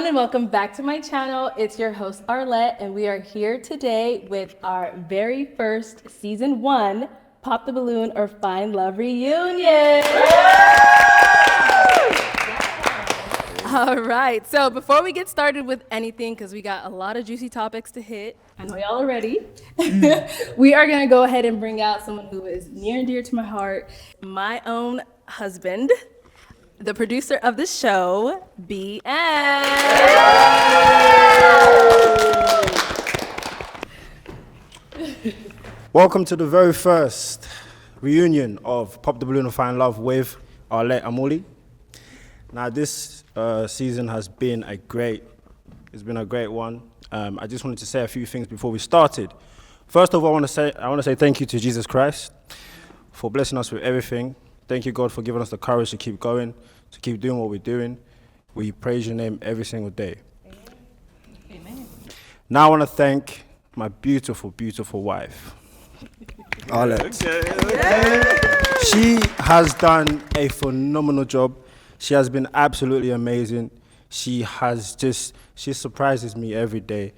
everyone, and welcome back to my channel. It's your host Arlette, and we are here today with our very first season 1 Pop the Balloon or Find Love reunion. All right, so before we get started with anything, because we got a lot of juicy topics to hit, I know y'all are ready. We are gonna go ahead and bring out someone who is near and dear to my heart, my own husband, the producer of the show, BM. Welcome to the very first reunion of Pop the Balloon and Find Love with Arlette Amuli. Now this season has been a great one. I just wanted to say a few things before we started. First of all, I want to say thank you to Jesus Christ for blessing us with everything. Thank you, God, for giving us the courage to keep going, to keep doing what we're doing. We praise your name every single day. Amen. Now I want to thank my beautiful, beautiful wife, Arlette. She has done a phenomenal job. She has been absolutely amazing. She surprises me every day,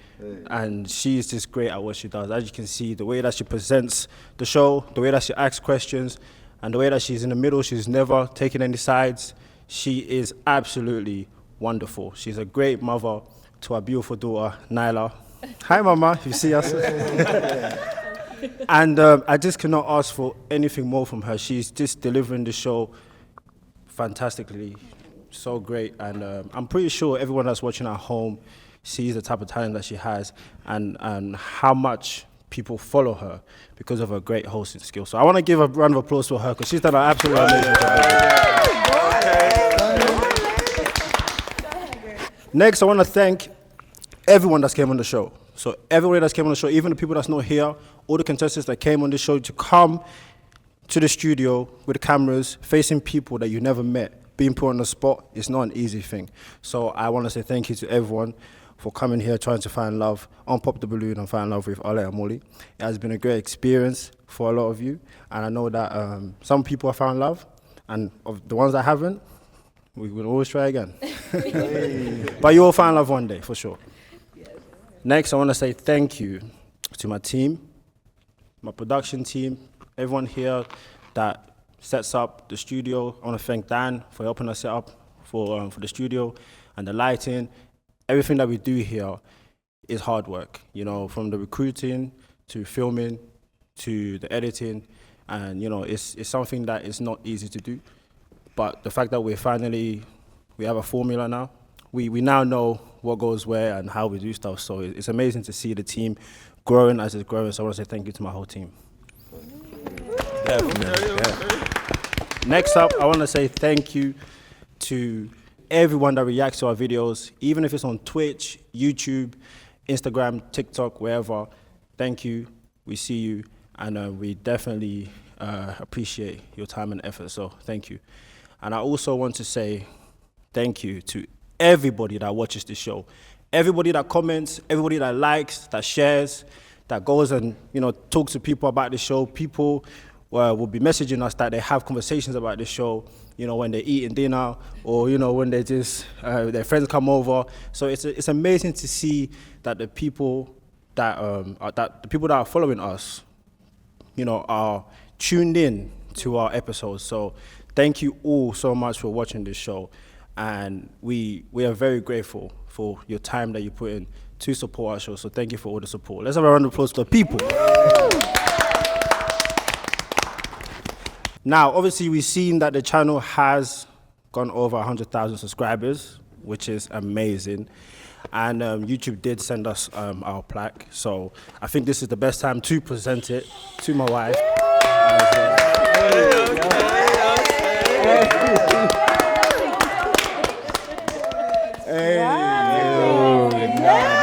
and she's just great at what she does. As you can see, the way that she presents the show, the way that she asks questions, and the way that she's in the middle, she's never taking any sides. She is absolutely wonderful. She's a great mother to our beautiful daughter, Nyla. Hi, Mama, if you see us. And I just cannot ask for anything more from her. She's just delivering the show fantastically, so great. And I'm pretty sure everyone that's watching at home sees the type of talent that she has and how much people follow her because of her great hosting skills. So I want to give a round of applause for her because she's done an absolutely amazing job. Next, I want to thank everyone that's came on the show. So everyone that's came on the show, even the people that's not here, all the contestants that came on the show to come to the studio with the cameras, facing people that you never met, being put on the spot, it's not an easy thing. So I want to say thank you to everyone for coming here, trying to find love on Pop the Balloon and Find Love with Arlette Amuli. It has been a great experience for a lot of you, and I know that some people have found love, and of the ones that haven't, we will always try again. But you will find love one day, for sure. Yes. Next, I want to say thank you to my team, my production team, everyone here that sets up the studio. I want to thank Dan for helping us set up for the studio and the lighting. Everything that we do here is hard work, you know, from the recruiting to filming to the editing, and you know, it's something that is not easy to do. But the fact that we have a formula now, we now know what goes where and how we do stuff. So it's amazing to see the team growing as it's growing. So I want to say thank you to my whole team. Definitely. Yeah. Next up, I want to say thank you to everyone that reacts to our videos, even if it's on Twitch, YouTube, Instagram, TikTok, wherever. Thank you. We see you, and we definitely appreciate your time and effort. So thank you. And I also want to say thank you to everybody that watches the show, everybody that comments, everybody that likes, that shares, that goes and talks to people about the show. People will be messaging us that they have conversations about the show, when they're eating dinner, or when they just their friends come over. So it's amazing to see that the people that are following us, are tuned in to our episodes. So thank you all so much for watching this show, and we are very grateful for your time that you put in to support our show. So thank you for all the support. Let's have a round of applause to the people. Now, obviously, we've seen that the channel has gone over 100,000 subscribers, which is amazing. And YouTube did send us our plaque. So I think this is the best time to present it to my wife.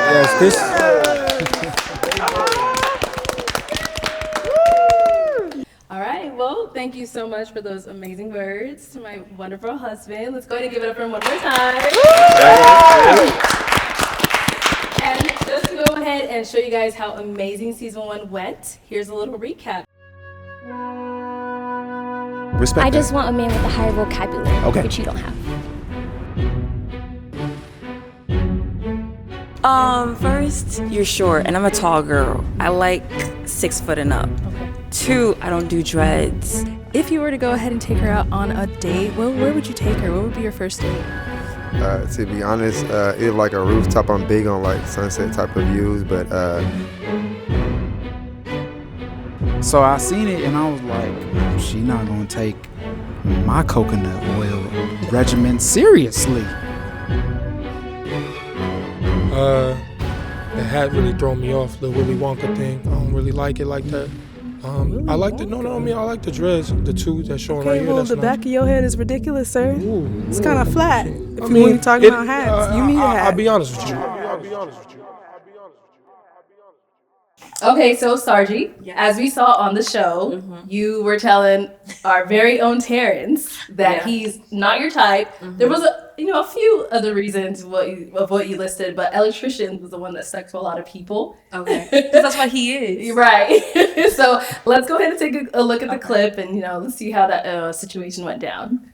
Yes, this. All right, well, thank you so much for those amazing words to my wonderful husband. Let's go ahead and give it up for him one more time. And just to go ahead and show you guys how amazing season 1 went, here's a little recap. I just want a man with a higher vocabulary, which you don't have. First, you're short, and I'm a tall girl. I like 6 foot and up. Okay. 2, I don't do dreads. If you were to go ahead and take her out on a date, where would you take her? What would be your first date? To be honest, either like a rooftop. I'm big on like sunset type of views, but So I seen it and I was like, she not gonna take my coconut oil regimen seriously. The hat really throw me off, the Willy Wonka thing. I don't really like it like that. I like the I like the dreads, the two that's showing right here. Well, that's the nice. back of your head is ridiculous, sir. Ooh, It's kind of flat. If I you mean, ain't talking about hats, you need a hat. I'll be honest with you. Okay, so Sarji, as we saw on the show, you were telling our very own Terrence that he's not your type. There was a few other reasons of what you listed, but electrician was the one that stuck to a lot of people. Okay. Because that's what he is. Right. So let's go ahead and take a look at the clip and let's see how that situation went down.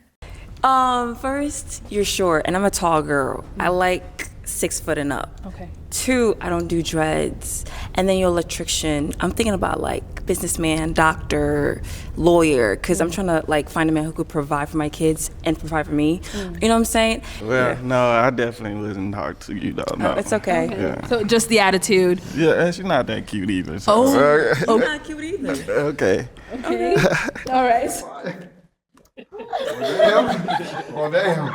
First, you're short, and I'm a tall girl. I like 6 foot and up. Okay. 2, I don't do dreads. And then you're electrician. I'm thinking about like businessman, doctor, lawyer, because I'm trying to like find a man who could provide for my kids and provide for me. You know what I'm saying? Well, no, I definitely wouldn't talk to you though. No. It's okay. Yeah. So just the attitude. Yeah, and she's not that cute either. So. I'm not cute either. Okay. Okay. All right. oh damn.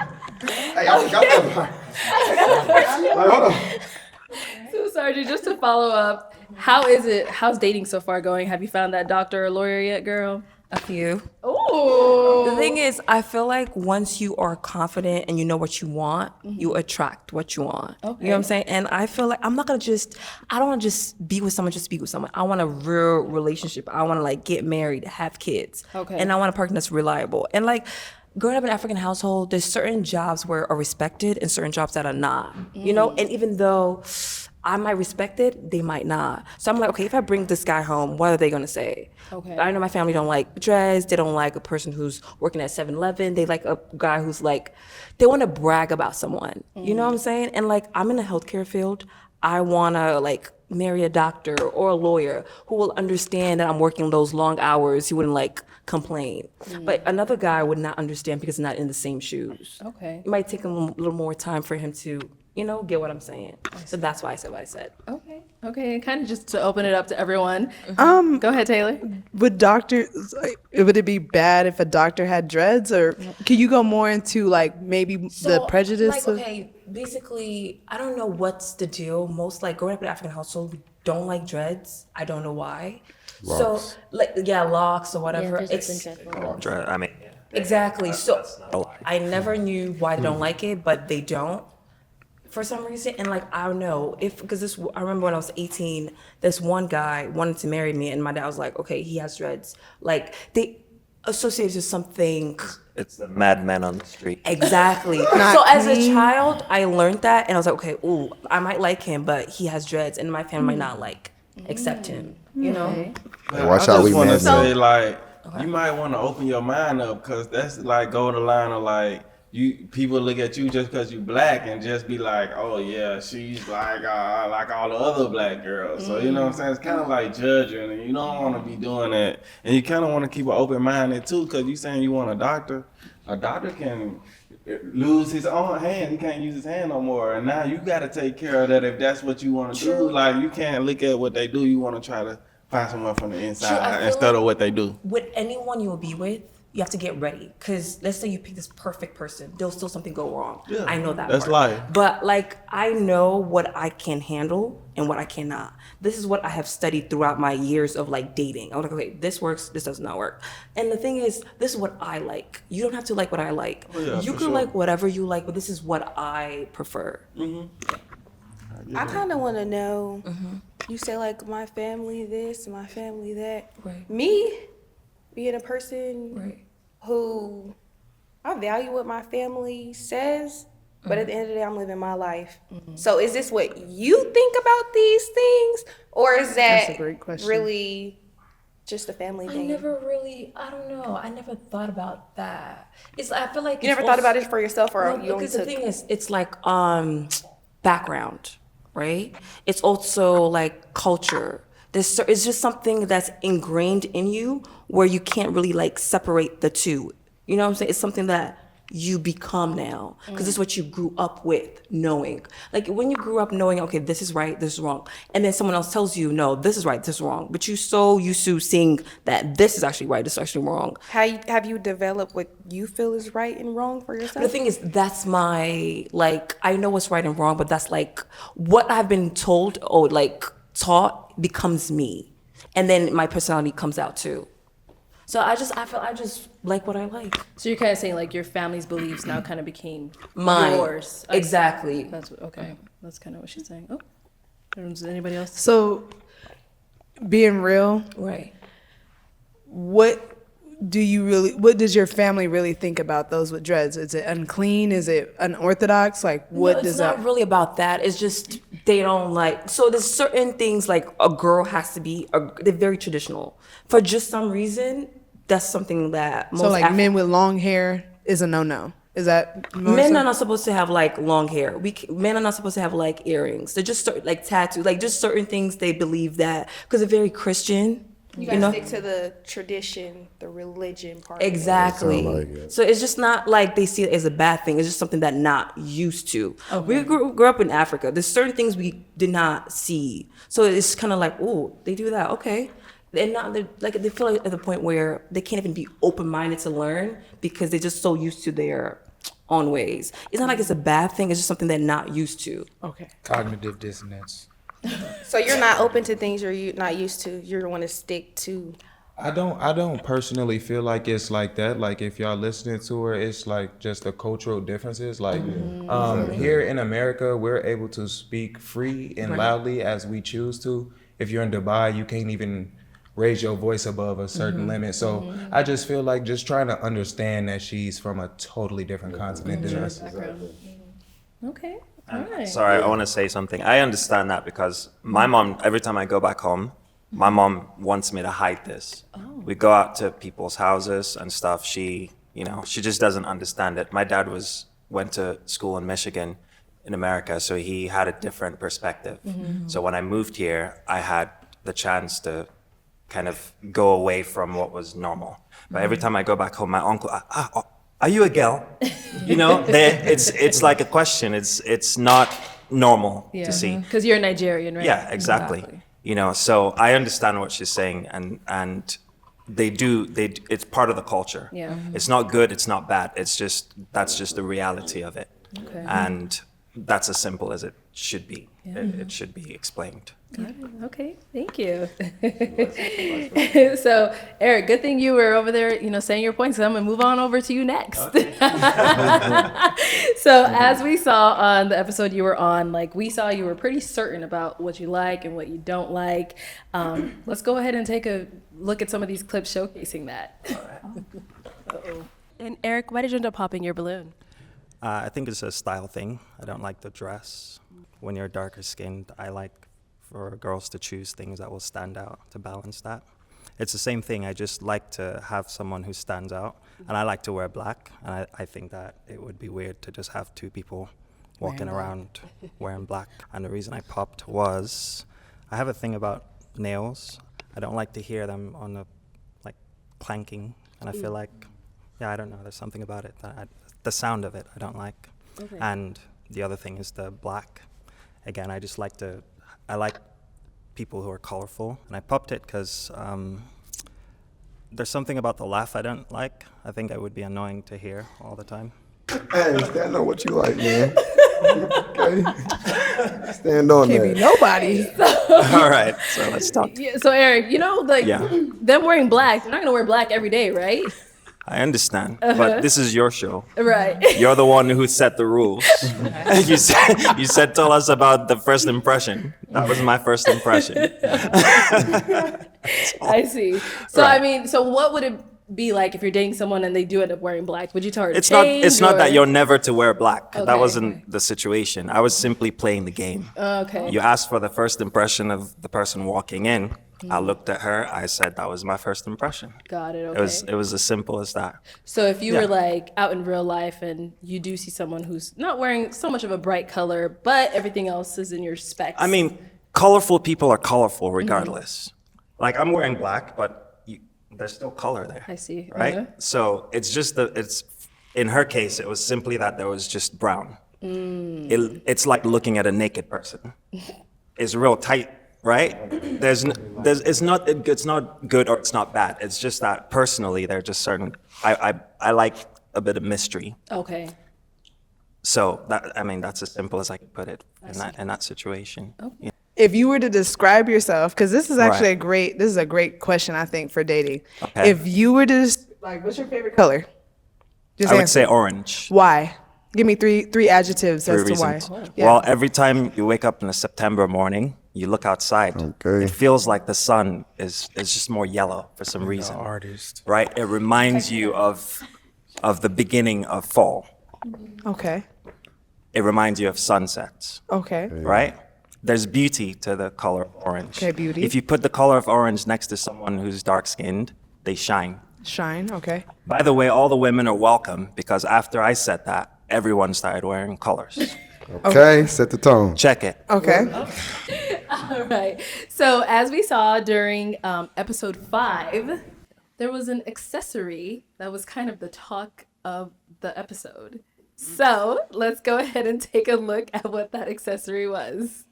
Hey, I forgot that part. Like, hold on. So Sarji, just to follow up, how's dating so far going? Have you found that doctor or lawyer yet, girl? A few. Oh. The thing is, I feel like once you are confident and you know what you want, you attract what you want. Okay. You know what I'm saying? And I feel like I don't want to just be with someone just to be with someone. I want a real relationship. I want to like get married, have kids. Okay. And I want a partner that's reliable. And like growing up in an African household, there's certain jobs where are respected and certain jobs that are not. You know? And even though I might respect it, they might not. So I'm like, okay, if I bring this guy home, what are they gonna say? Okay. I know my family don't like dreads. They don't like a person who's working at 7-Eleven. They like a guy who's like, they wanna brag about someone. You know what I'm saying? And like, I'm in the healthcare field. I wanna like marry a doctor or a lawyer who will understand that I'm working those long hours. He wouldn't like complain. But another guy would not understand because he's not in the same shoes. Okay. It might take him a little more time for him to, get what I'm saying. So that's why I said what I said. Okay. Okay. And kind of just to open it up to everyone. Go ahead, Taylor. Would it be bad if a doctor had dreads, or can you go more into like maybe the prejudice? Like, okay, basically, I don't know what's the deal. Most like growing up in an African household, we don't like dreads. I don't know why. Locks. So like locks or whatever. Exactly. So I never knew why they don't like it, but they don't. For some reason, and like I don't know because I remember when I was 18, this one guy wanted to marry me, and my dad was like, "Okay, he has dreads." Like they associated with something. It's the madman on the street. Exactly. So as a child, I learned that, and I was like, "Okay, ooh, I might like him, but he has dreads, and my family might not like accept him." You know. Hey, watch out, we I just want to men. say like you might want to open your mind up because that's like go the line of like. People look at you just because you black and just be like, oh yeah, she's like all the other black girls. So you know what I'm saying? It's kind of like judging, and you don't want to be doing that. And you kind of want to keep an open minded too, because you saying you want a doctor. A doctor can lose his own hand. He can't use his hand no more. And now you got to take care of that if that's what you want to do. Like you can't look at what they do. You want to try to find someone from the inside instead of what they do. With anyone you will be with, you have to get ready, because let's say you pick this perfect person, there'll still something go wrong. Yeah, I know that that's part. life. But like I know what I can handle and what I cannot. This is what I have studied throughout my years of like dating. I was like, okay, this works, this does not work. And the thing is, this is what I like. You don't have to like what I like. Oh, yeah, you for can sure. like whatever you like, but this is what I prefer. I kind of want to know, you say like my family this, my family that. Right. Me, being a person Right. who I value what my family says, but at the end of the day, I'm living my life. So is this what you think about these things, or is that That's a great question. really just a family I thing? don't know. I never thought about that. I feel like You never thought about it for yourself, or No, you only because the took... thing is, it's like background. right? It's also like culture. It's just something that's ingrained in you where you can't really like separate the two. You know what I'm saying? It's something that you become now because it's what you grew up with knowing. Like when you grew up knowing, okay, this is right, this is wrong, and then someone else tells you, no, this is right, this is wrong, but you so used to seeing that this is actually right, this is actually wrong. Have you developed what you feel is right and wrong for yourself? But the thing is, that's my, like, I know what's right and wrong, but that's like what I've been told or like taught becomes me, and then my personality comes out too. So I just like what I like. So you're kind of saying like your family's beliefs now kind of became Mine. yours. Exactly. That's what, okay. That's kind of what she's saying. Oh, does anybody else? So, being real, Right. what does your family really think about those with dreads? Is it unclean? Is it unorthodox? Like, what No, does it's that? not really about that. It's just they don't like. So there's certain things like a girl has to be. They're very traditional. For just some reason, that's something that most So, like, men with long hair is a no-no. Is that men are not supposed to have like long hair. Men are not supposed to have like earrings. They're just like tattoos, like just certain things they believe that because they're very Christian. You gotta stick to the tradition, the religion part. Exactly. Sound like it. So it's just not like they see it as a bad thing. It's just something that not used to. We grew up in Africa. There's certain things we did not see. So it's kind of like, oh, they do that. Okay. They're like they feel like at the point where they can't even be open-minded to learn because they're just so used to their own ways. It's not like it's a bad thing. It's just something they're not used to. Okay. Cognitive dissonance. So you're not open to things you're not used to. You want to stick to. I don't personally feel like it's like that. Like if y'all listening to her, it's like just the cultural differences. Like here in America, we're able to speak free and loudly as we choose to. If you're in Dubai, you can't even raise your voice above a certain limit. So I just feel like just trying to understand that she's from a totally different continent than us. Okay. All right. Sorry, I want to say something. I understand that because my mom, every time I go back home, my mom wants me to hide this. We go out to people's houses and stuff. She just doesn't understand it. My dad went to school in Michigan in America, so he had a different perspective. So when I moved here, I had the chance to kind of go away from what was normal. But every time I go back home, my uncle, are you a girl? It's like a question. It's not normal to see. Because you're Nigerian, right? Yeah, exactly. So I understand what she's saying, and they do. It's part of the culture. Yeah. It's not good. It's not bad. That's just the reality of it, and that's as simple as it should be. It should be explained. Got it. Okay, thank you. So, Eric, good thing you were over there, saying your points. So I'm gonna move on over to you next. Okay. So, as we saw on the episode you were on, we saw you were pretty certain about what you like and what you don't like. Let's go ahead and take a look at some of these clips showcasing that. Uh-oh. And Eric, why did you end up popping your balloon? I think it's a style thing. I don't like the dress. When you're darker skinned, I like for girls to choose things that will stand out to balance that. It's the same thing. I just like to have someone who stands out, and I like to wear black. And I think that it would be weird to just have two people walking around wearing black. And the reason I popped was I have a thing about nails. I don't like to hear them on the clanking, and I feel like I don't know. There's something about it that the sound of it I don't like. Okay. And the other thing is the black. Again, I like people who are colorful, and I popped it because there's something about the laugh I don't like. I think I would be annoying to hear all the time. Hey, stand on what you like, man. Okay? Stand on Can't that. be nobody. All right, so let's talk. Yeah, so Eric, them wearing black, they're not gonna wear black every day, right? I understand, but this is your show. Right. You're the one who set the rules. You said tell us about the first impression. That was my first impression. I see. So Right. so what would it be like if you're dating someone and they do end up wearing black? Would you tell her to It's change, not that or- you're never to wear black. Okay. That wasn't the situation. I was simply playing the game. Okay. You asked for the first impression of the person walking in. I looked at her. I said that was my first impression. Got it. Okay. It was as simple as that. So if you were like out in real life and you do see someone who's not wearing so much of a bright color, but everything else is in your specs. I mean, colorful people are colorful regardless. Like I'm wearing black, but there's still color there. I see. Right? Uh-huh. So it's just in her case, it was simply that there was just brown. It's like looking at a naked person. It's real tight, right? It's not good or it's not bad. It's just that personally, there are just certain. I like a bit of mystery. Okay. So that's as simple as I can put it in that situation. Okay. Yeah. If you were to describe yourself, because this is actually Right. this is a great question, I think, for dating. Okay. If you were to, what's your favorite color? Just I would answer. say orange. Why? Give me three adjectives as to why. Reasons. Yeah. Well, every time you wake up in a September morning, you look outside. Okay. It feels like the sun is just more yellow for some reason. Artist. Right? It reminds you of the beginning of fall. Okay. It reminds you of sunsets. Okay. Right? There's beauty to the color of orange. Okay, beauty. If you put the color of orange next to someone who's dark-skinned, they shine. Shine. Okay. By the way, all the women are welcome because after I said that, everyone started wearing colors. Okay, set the tone. Check it. Okay. All right. So as we saw during episode 5, there was an accessory that was kind of the talk of the episode. So let's go ahead and take a look at what that accessory was.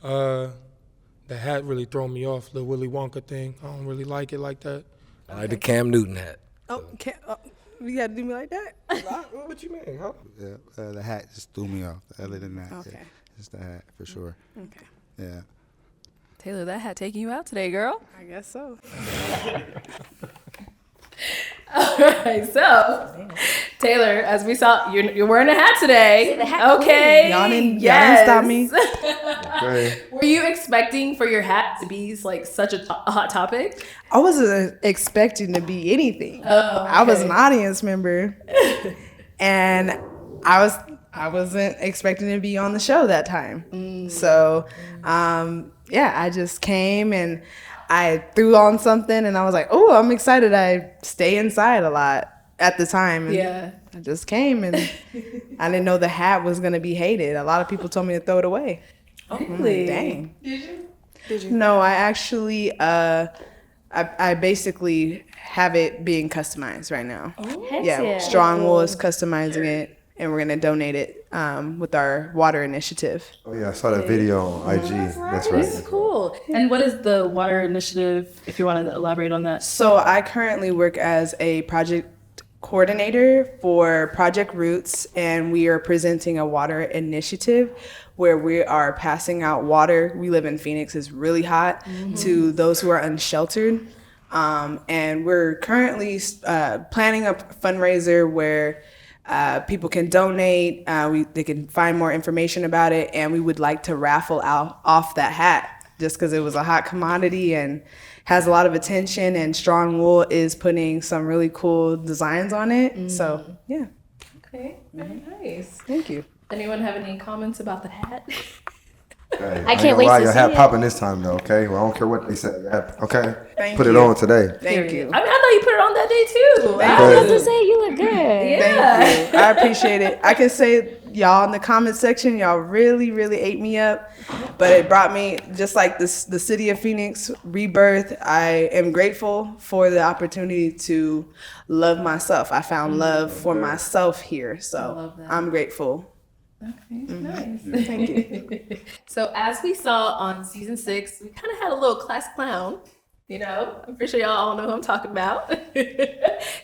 The hat really throw me off, the Willy Wonka thing. I don't really like it like that. I like the Cam Newton hat. Oh, you gotta do me like that? What you mean, huh? Yeah, the hat just threw me off. Other than that, Okay. yeah, just the hat for sure. Okay. Yeah. Taylor, that hat taking you out today, girl. I guess so. All right, so Taylor, as we saw, you're wearing a hat today. the hat Okay. Y'all didn't yes. stop me. Okay. Were you expecting for your hat to be like such a hot topic? I wasn't expecting to be anything. Oh, I was okay. an audience member, and I wasn't expecting to be on the show that time. So, yeah, I just came and I threw on something, and I was like, "Oh, I'm excited." I stay inside a lot at the time. And Yeah. I just came, and I didn't know the hat was gonna be hated. A lot of people told me to throw it away. Really? Dang. Did you? No, I actually, I basically have it being customized right now. Yeah, Strong Wool is customizing it, and we're gonna donate it with our water initiative. Oh yeah, I saw that video on IG. That's right. This is cool. And what is the water initiative, if you wanted to elaborate on that? So I currently work as a project coordinator for Project Roots, and we are presenting a water initiative where we are passing out water. We live in Phoenix, it's really hot, to those who are unsheltered. And we're currently planning a fundraiser where people can donate, they can find more information about it, and we would like to raffle off that hat just because it was a hot commodity and has a lot of attention, and Strong Wool is putting some really cool designs on it. So, yeah. Okay, very nice. Thank you. Anyone have any comments about the hat? Hey, I can't wait lie, to your see hat it. popping this time though. Okay, well I don't care what they say. Your hat- Okay, Thank put it you. on today. Thank you. I mean, I thought you put it on that day too. Thank I was you. about to say, you look good. Yeah. Thank you. I appreciate it. I can say y'all in the comment section, y'all really, really ate me up, but it brought me, just like this, the city of Phoenix rebirth. I am grateful for the opportunity to love myself. I found love for myself here, so love that. I'm grateful. Okay, nice. Thank you. So as we saw on season 6, we kind of had a little class clown. You know, I'm pretty sure y'all all know who I'm talking about.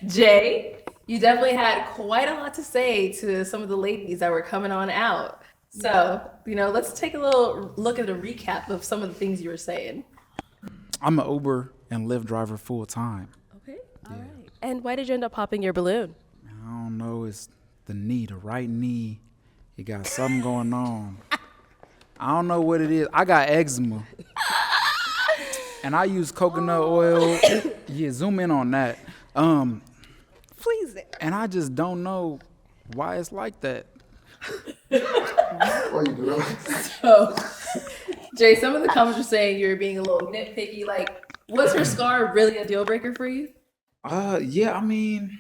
Jay, you definitely had quite a lot to say to some of the ladies that were coming on out. So, you know, let's take a little look at a recap of some of the things you were saying. I'm an Uber and Lyft driver full time. Okay, all right. And why did you end up popping your balloon? I don't know, it's the knee, the right knee. You got something going on. I don't know what it is. I got eczema. And I use coconut oil. Yeah, zoom in on that. Please. And I just don't know why it's like that. What you doing? So, Jay, some of the comments were saying you're being a little nitpicky. Like, was her scar really a deal breaker for you? Yeah, I mean,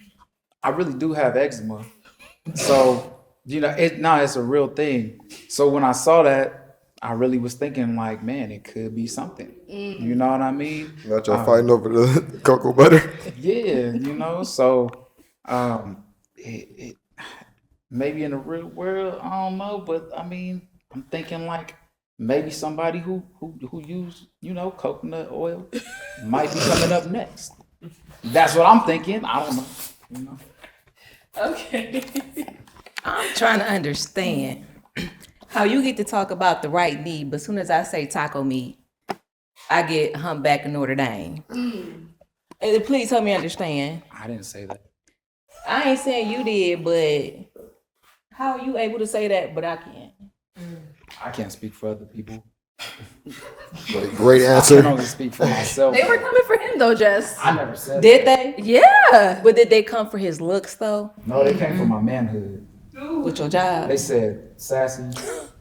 I really do have eczema. So, it's a real thing. So when I saw that, I really was thinking like, man, it could be something. You know what I mean? Not y'all fighting over the cocoa butter. Yeah, so it maybe in the real world, I don't know, but I mean, I'm thinking like maybe somebody who use, coconut oil might be coming up next. That's what I'm thinking. I don't know. Okay. I'm trying to understand how you get to talk about the right knee, but as soon as I say taco meat, I get humpback in Notre Dame. And please help me understand. I didn't say that. I ain't saying you did, but how are you able to say that, but I can't? I can't speak for other people. Great answer. I can only speak for myself. They were coming for him though, Jess. I never said Did that. they? Yeah. But did they come for his looks though? No, they came for my manhood. With your job? They said, sassy,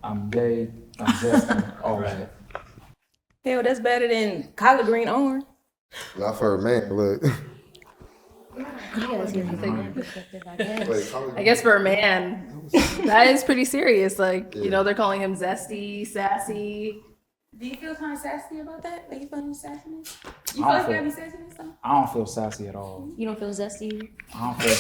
I'm gay, I'm zesty, all that. Hell, that's better than collard green orange. Not for a man, look. I guess for a man, that is pretty serious. Like, they're calling him zesty, sassy. Do you feel kind of sassy about that? Are you feeling sassiness? You feel I like don't you have feel- any sassiness though? I don't feel sassy at all. You don't feel zesty? I don't feel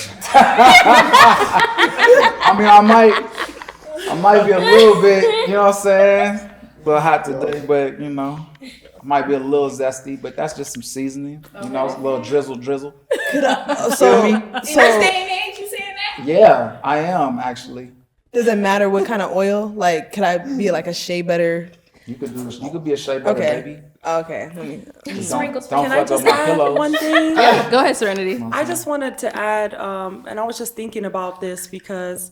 I mean, I might be a little bit, you know what I'm saying? A little hot today, but I might be a little zesty, but that's just some seasoning. It's a little drizzle. So, in this day and age, you saying that? Yeah, I am actually. Does it matter what kind of oil? Like, could I be like a shea butter? You could be a shea butter baby. Okay. Don't Can I fuck just up my add pillows. one thing? Yeah, go ahead, Serenity. I just wanted to add, and I was just thinking about this because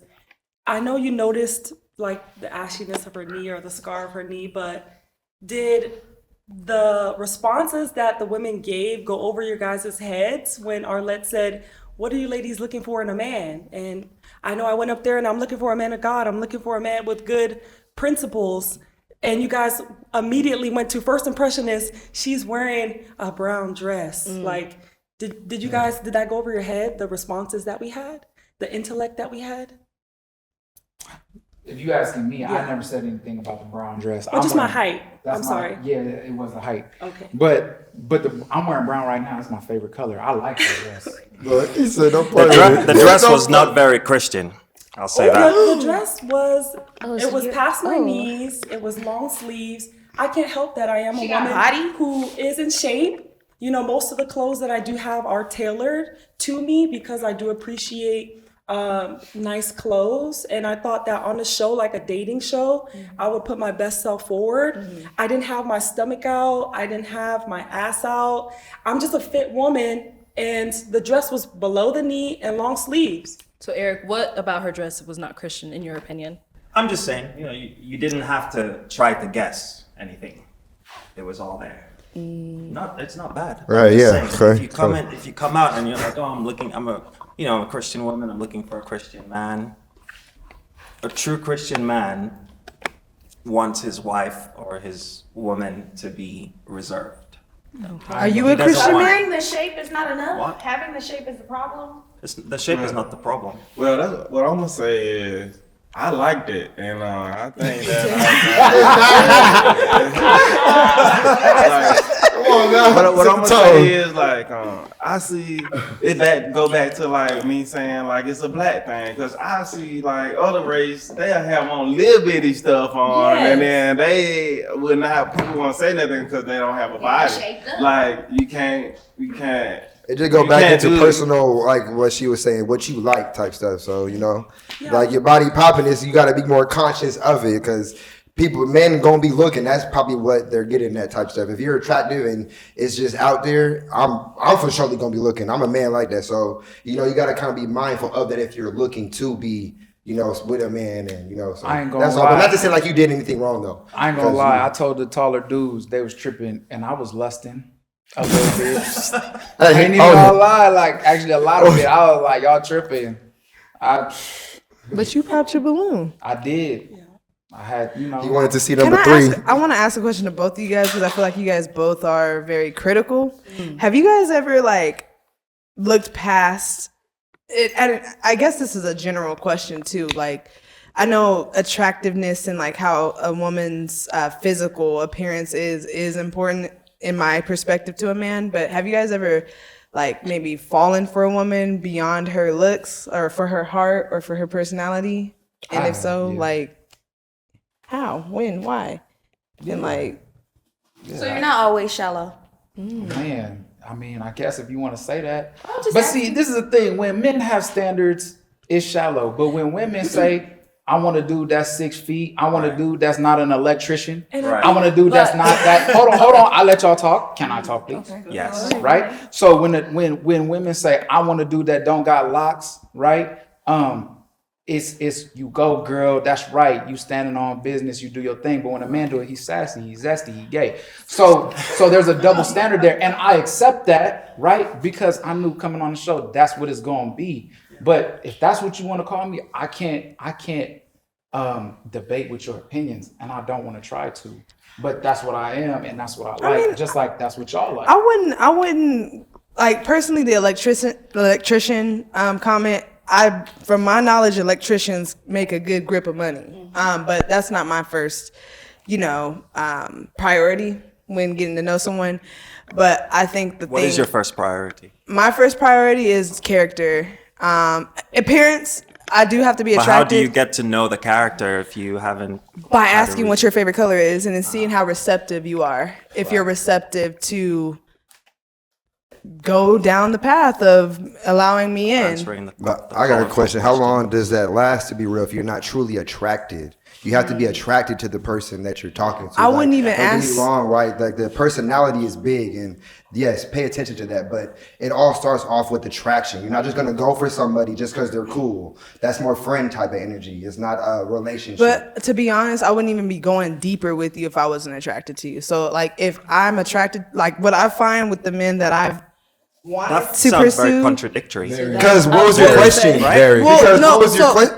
I know you noticed like the ashiness of her knee or the scar of her knee, but did the responses that the women gave go over your guys' heads when Arlette said, "What are you ladies looking for in a man?" And I know I went up there and I'm looking for a man of God. I'm looking for a man with good principles. And you guys immediately went to first impression is she's wearing a brown dress. Like, did that go over your head? The responses that we had, the intellect that we had. If you asking me, I never said anything about the brown dress. Or just my height. I'm sorry. Yeah, it was the height. Okay. But I'm wearing brown right now. It's my favorite color. I like that dress. Look, he said don't The, the dress was not very Christian. I'll say that. The dress was, it was past my knees. It was long sleeves. I can't help that I am a woman who is in shape. Most of the clothes that I do have are tailored to me because I do appreciate nice clothes. And I thought that on a show, like a dating show, I would put my best self forward. I didn't have my stomach out. I didn't have my ass out. I'm just a fit woman. And the dress was below the knee and long sleeves. So Eric, what about her dress was not Christian in your opinion? I'm just saying, you didn't have to try to guess anything. It was all there. It's not bad. Right, I'm just yeah, saying, okay. If you come out and you're like, oh, I'm a Christian woman, I'm looking for a Christian man. A true Christian man wants his wife or his woman to be reserved. Okay. Are you a Christian man? Having the shape is not enough? What? Having the shape is the problem? The shape is not the problem. Well, that's what I'm gonna say is I liked it, and I think that. Come on now. What I'm gonna say is like I see it go back to like me saying like it's a black thing because I see like other race they'll have on little bitty stuff on and then they would not people won't say nothing because they don't have a body. Like you can't. It just go back into personal, like what she was saying, what you like type stuff. So, like your body popping is, you got to be more conscious of it because men gonna be looking. That's probably what they're getting, that type of stuff. If you're attractive and it's just out there, I'm for surely gonna be looking. I'm a man like that. So, you got to kind of be mindful of that if you're looking to be, with a man and, so I ain't gonna that's lie. all. But not to say like you did anything wrong though. I ain't gonna lie. I told the taller dudes they was tripping and I was lusting a little bit. I ain't even gonna lie. Like actually a lot of it, I was like, y'all tripping. But you popped your balloon. I did. I had, you know. He wanted to see number 3. I want to ask a question to both of you guys because I feel like you guys both are very critical. Have you guys ever like looked past it? I guess this is a general question too. Like, I know attractiveness and like how a woman's physical appearance is important in my perspective to a man. But have you guys ever like maybe fallen for a woman beyond her looks or for her heart or for her personality? And if so, like how, when, why? And like, so you're not always shallow. Man, I mean, I guess if you want to say that. But see, this is the thing. When men have standards, it's shallow. But when women say, I want a dude that's 6 feet. I want a dude that's not an electrician. I want a dude that's not that. Hold on. I'll let y'all talk. Can I talk, please? Okay. Yes. Right? So when women say, I want a dude that don't got locks, right? It's you go, girl, that's right. You standing on business, you do your thing. But when a man do it, he's sassy, he's zesty, he's gay. So there's a double standard there. And I accept that, right? Because I knew coming on the show, that's what it's gonna be. But if that's what you want to call me, I can't debate with your opinions, and I don't want to try to. But that's what I am, and that's what I like. I mean, just like that's what y'all like. I wouldn't like personally the electrician comment. From my knowledge, electricians make a good grip of money. But that's not my first, priority when getting to know someone. But I think What is your first priority? My first priority is character. Appearance, I do have to be attracted. But how do you get to know the character if you haven't? By asking what your favorite color is and then seeing how receptive you are. If you're receptive to go down the path of allowing me in. But I got a question. How long does that last, to be real, if you're not truly attracted? You have to be attracted to the person that you're talking to. I wouldn't even ask. Don't get me wrong, right? Like the personality is big, and yes, pay attention to that. But it all starts off with attraction. You're not just gonna go for somebody just because they're cool. That's more friend type of energy. It's not a relationship. But to be honest, I wouldn't even be going deeper with you if I wasn't attracted to you. So like, if I'm attracted, like what I find with the men that I've wanted to sounds pursue. very contradictory. Because what was your question? Right? Well, no.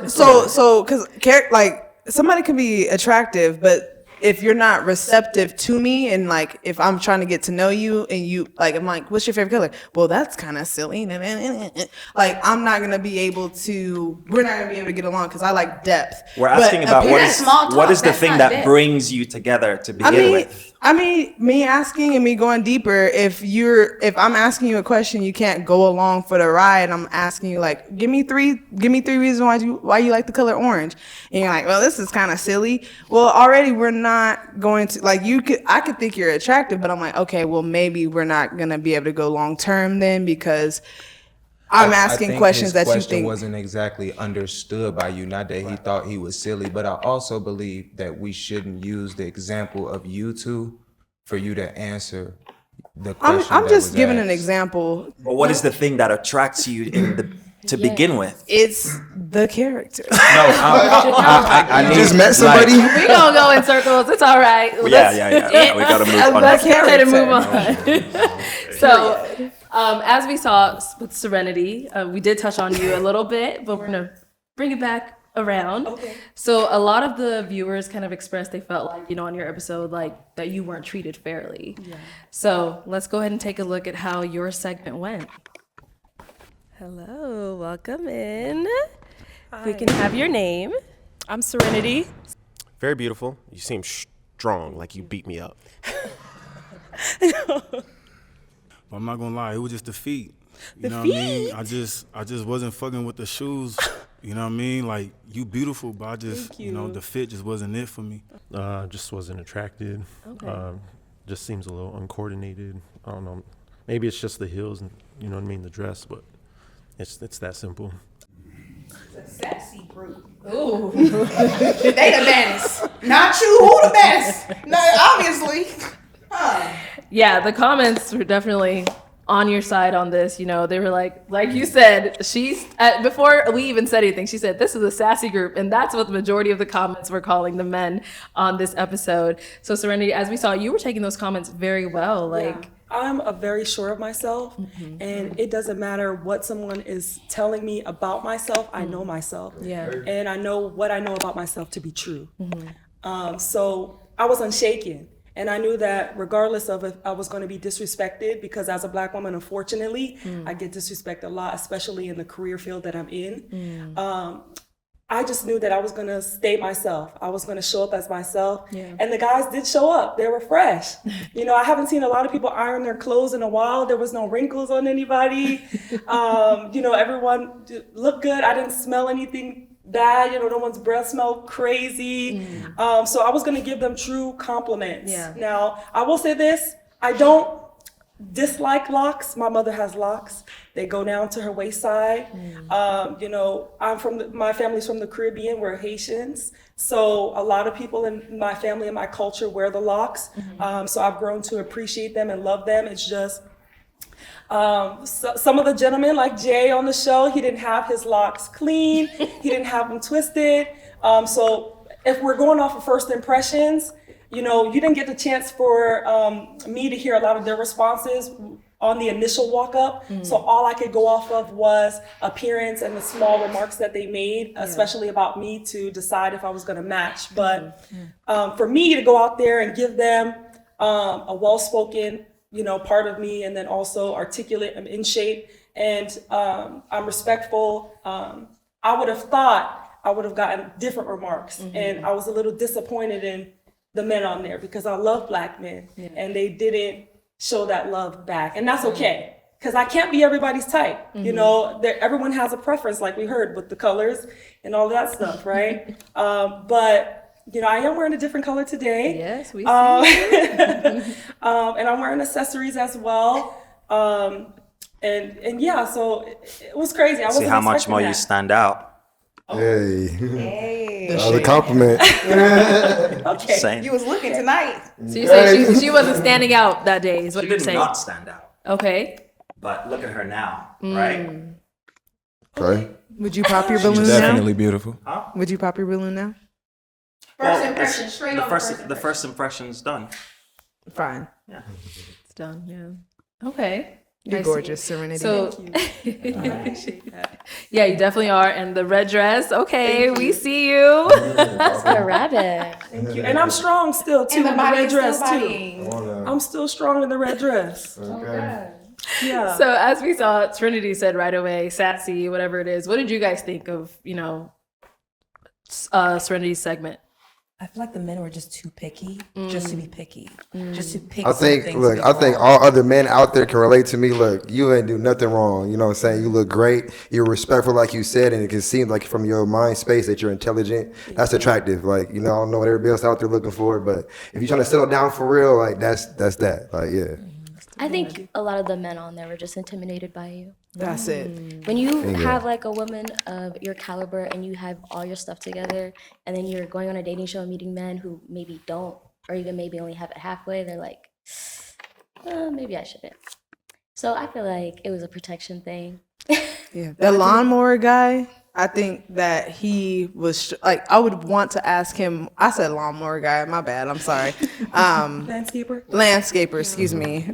So because like. Somebody can be attractive, but if you're not receptive to me and like if I'm trying to get to know you and you like I'm like, what's your favorite color? Well, that's kind of silly. Like we're not gonna be able to get along because I like depth. We're asking about what is the thing that brings you together to begin with? I mean, me asking and me going deeper. If I'm asking you a question, you can't go along for the ride. I'm asking you like, give me three reasons why you like the color orange. And you're like, well, this is kind of silly. Well, already we're not going to like I could think you're attractive, but I'm like, okay, well maybe we're not gonna be able to go long term then because I'm asking questions that you think. His question wasn't exactly understood by you. Not that he thought he was silly, but I also believe that we shouldn't use the example of you two for you to answer the question. I'm just giving an example. But what is the thing that attracts you to begin with? It's the character. No, I just met somebody. We gonna go in circles. It's all right. Yeah. We gotta move on. Let's go ahead and move on. So. As we saw with Serenity, we did touch on you a little bit, but we're gonna bring it back around. Okay. So a lot of the viewers kind of expressed they felt like, on your episode, like that you weren't treated fairly. Yeah. So let's go ahead and take a look at how your segment went. Hello, welcome in. Hi. We can have your name. I'm Serenity. Very beautiful. You seem strong, like you beat me up. I'm not gonna lie, it was just the feet. You know feet? what I mean? I just wasn't fucking with the shoes. You know what I mean? Like, you beautiful, but I just, the fit just wasn't it for me. Just wasn't attracted. Okay. Just seems a little uncoordinated. I don't know. Maybe it's just the heels and the dress, but it's that simple. It's a sexy group. Ooh. They the baddest. Not you, who the best? No, obviously. Yeah, the comments were definitely on your side on this. They were like you said, before we even said anything, she said, this is a sassy group. And that's what the majority of the comments were calling the men on this episode. So Serenity, as we saw, you were taking those comments very well. I'm very sure of myself, and it doesn't matter what someone is telling me about myself. I know myself, and I know what I know about myself to be true. So I was unshaken. And I knew that regardless of if I was going to be disrespected, because as a Black woman, unfortunately, I get disrespected a lot, especially in the career field that I'm in. I just knew that I was going to stay myself. I was going to show up as myself. And the guys did show up. They were fresh. You know, I haven't seen a lot of people iron their clothes in a while. There was no wrinkles on anybody. You know, everyone looked good. I didn't smell anything bad. You know, no one's breath smelled crazy. So I was going to give them true compliments. Now, I will say this. I don't dislike locks. My mother has locks. They go down to her waist side. You know, my family's from the Caribbean. We're Haitians. So a lot of people in my family and my culture wear the locks. So I've grown to appreciate them and love them. It's just, some of the gentlemen like Jay on the show, he didn't have his locks clean. He didn't have them twisted. So if we're going off of first impressions, you know, you didn't get the chance for me to hear a lot of their responses on the initial walk up. So all I could go off of was appearance and the small remarks that they made, especially about me, to decide if I was going to match. But for me to go out there and give them a well-spoken, you know, part of me, and then also articulate, I'm in shape, and I'm respectful. I would have thought I would have gotten different remarks. And I was a little disappointed in the men on there because I love Black men and they didn't show that love back. And that's okay, because I can't be everybody's type. You know, everyone has a preference, like we heard with the colors and all that stuff, right? But you know, I am wearing a different color today. Yes, we see. And I'm wearing accessories as well. And yeah, so it was crazy. I See wasn't how much expecting more that. you stand out. Hey. That was a compliment. Okay. Same. You was looking tonight. So you say she wasn't standing out that day, is what She you're did saying? not stand out. Okay. But look at her now, right? Okay. Would you pop your balloon She's now? definitely beautiful. Huh? Would you pop your balloon now? First Well, impression, it's- straight the over first, first the impression. first impression's done. Fine. Yeah. It's done, yeah. Okay. You're I gorgeous, see. Serenity. So, Appreciate that. yeah, you definitely are. And the red dress, okay, we see you. Oscar Rabbit. Thank you. And I'm strong still too And the in the body red is still dress too. bodying. I'm still strong in the red dress. Okay. Yeah. So as we saw, Trinity said right away, sassy, whatever it is. What did you guys think of, you know, Serenity's segment? I feel like the men were just too picky, just to be picky, just to pick. I think, something look, to I be think wrong. all other men out there can relate to me. Look, you ain't do nothing wrong. You know what I'm saying? You look great. You're respectful, like you said, and it can seem like from your mind space that you're intelligent. That's attractive. Like, you know, I don't know what everybody else out there looking for, but if you're trying to settle down for real, like that's that. Like, yeah. I think a lot of the men on there were just intimidated by you. That's it. When you Bingo. have like a woman of your caliber and you have all your stuff together, and then you're going on a dating show and meeting men who maybe don't, or even maybe only have it halfway, they're like, maybe I shouldn't. So I feel like it was a protection thing. Yeah. The lawnmower guy, I think that he was like, I would want to ask him. I said lawnmower guy, my bad. I'm sorry. Landscaper, excuse me.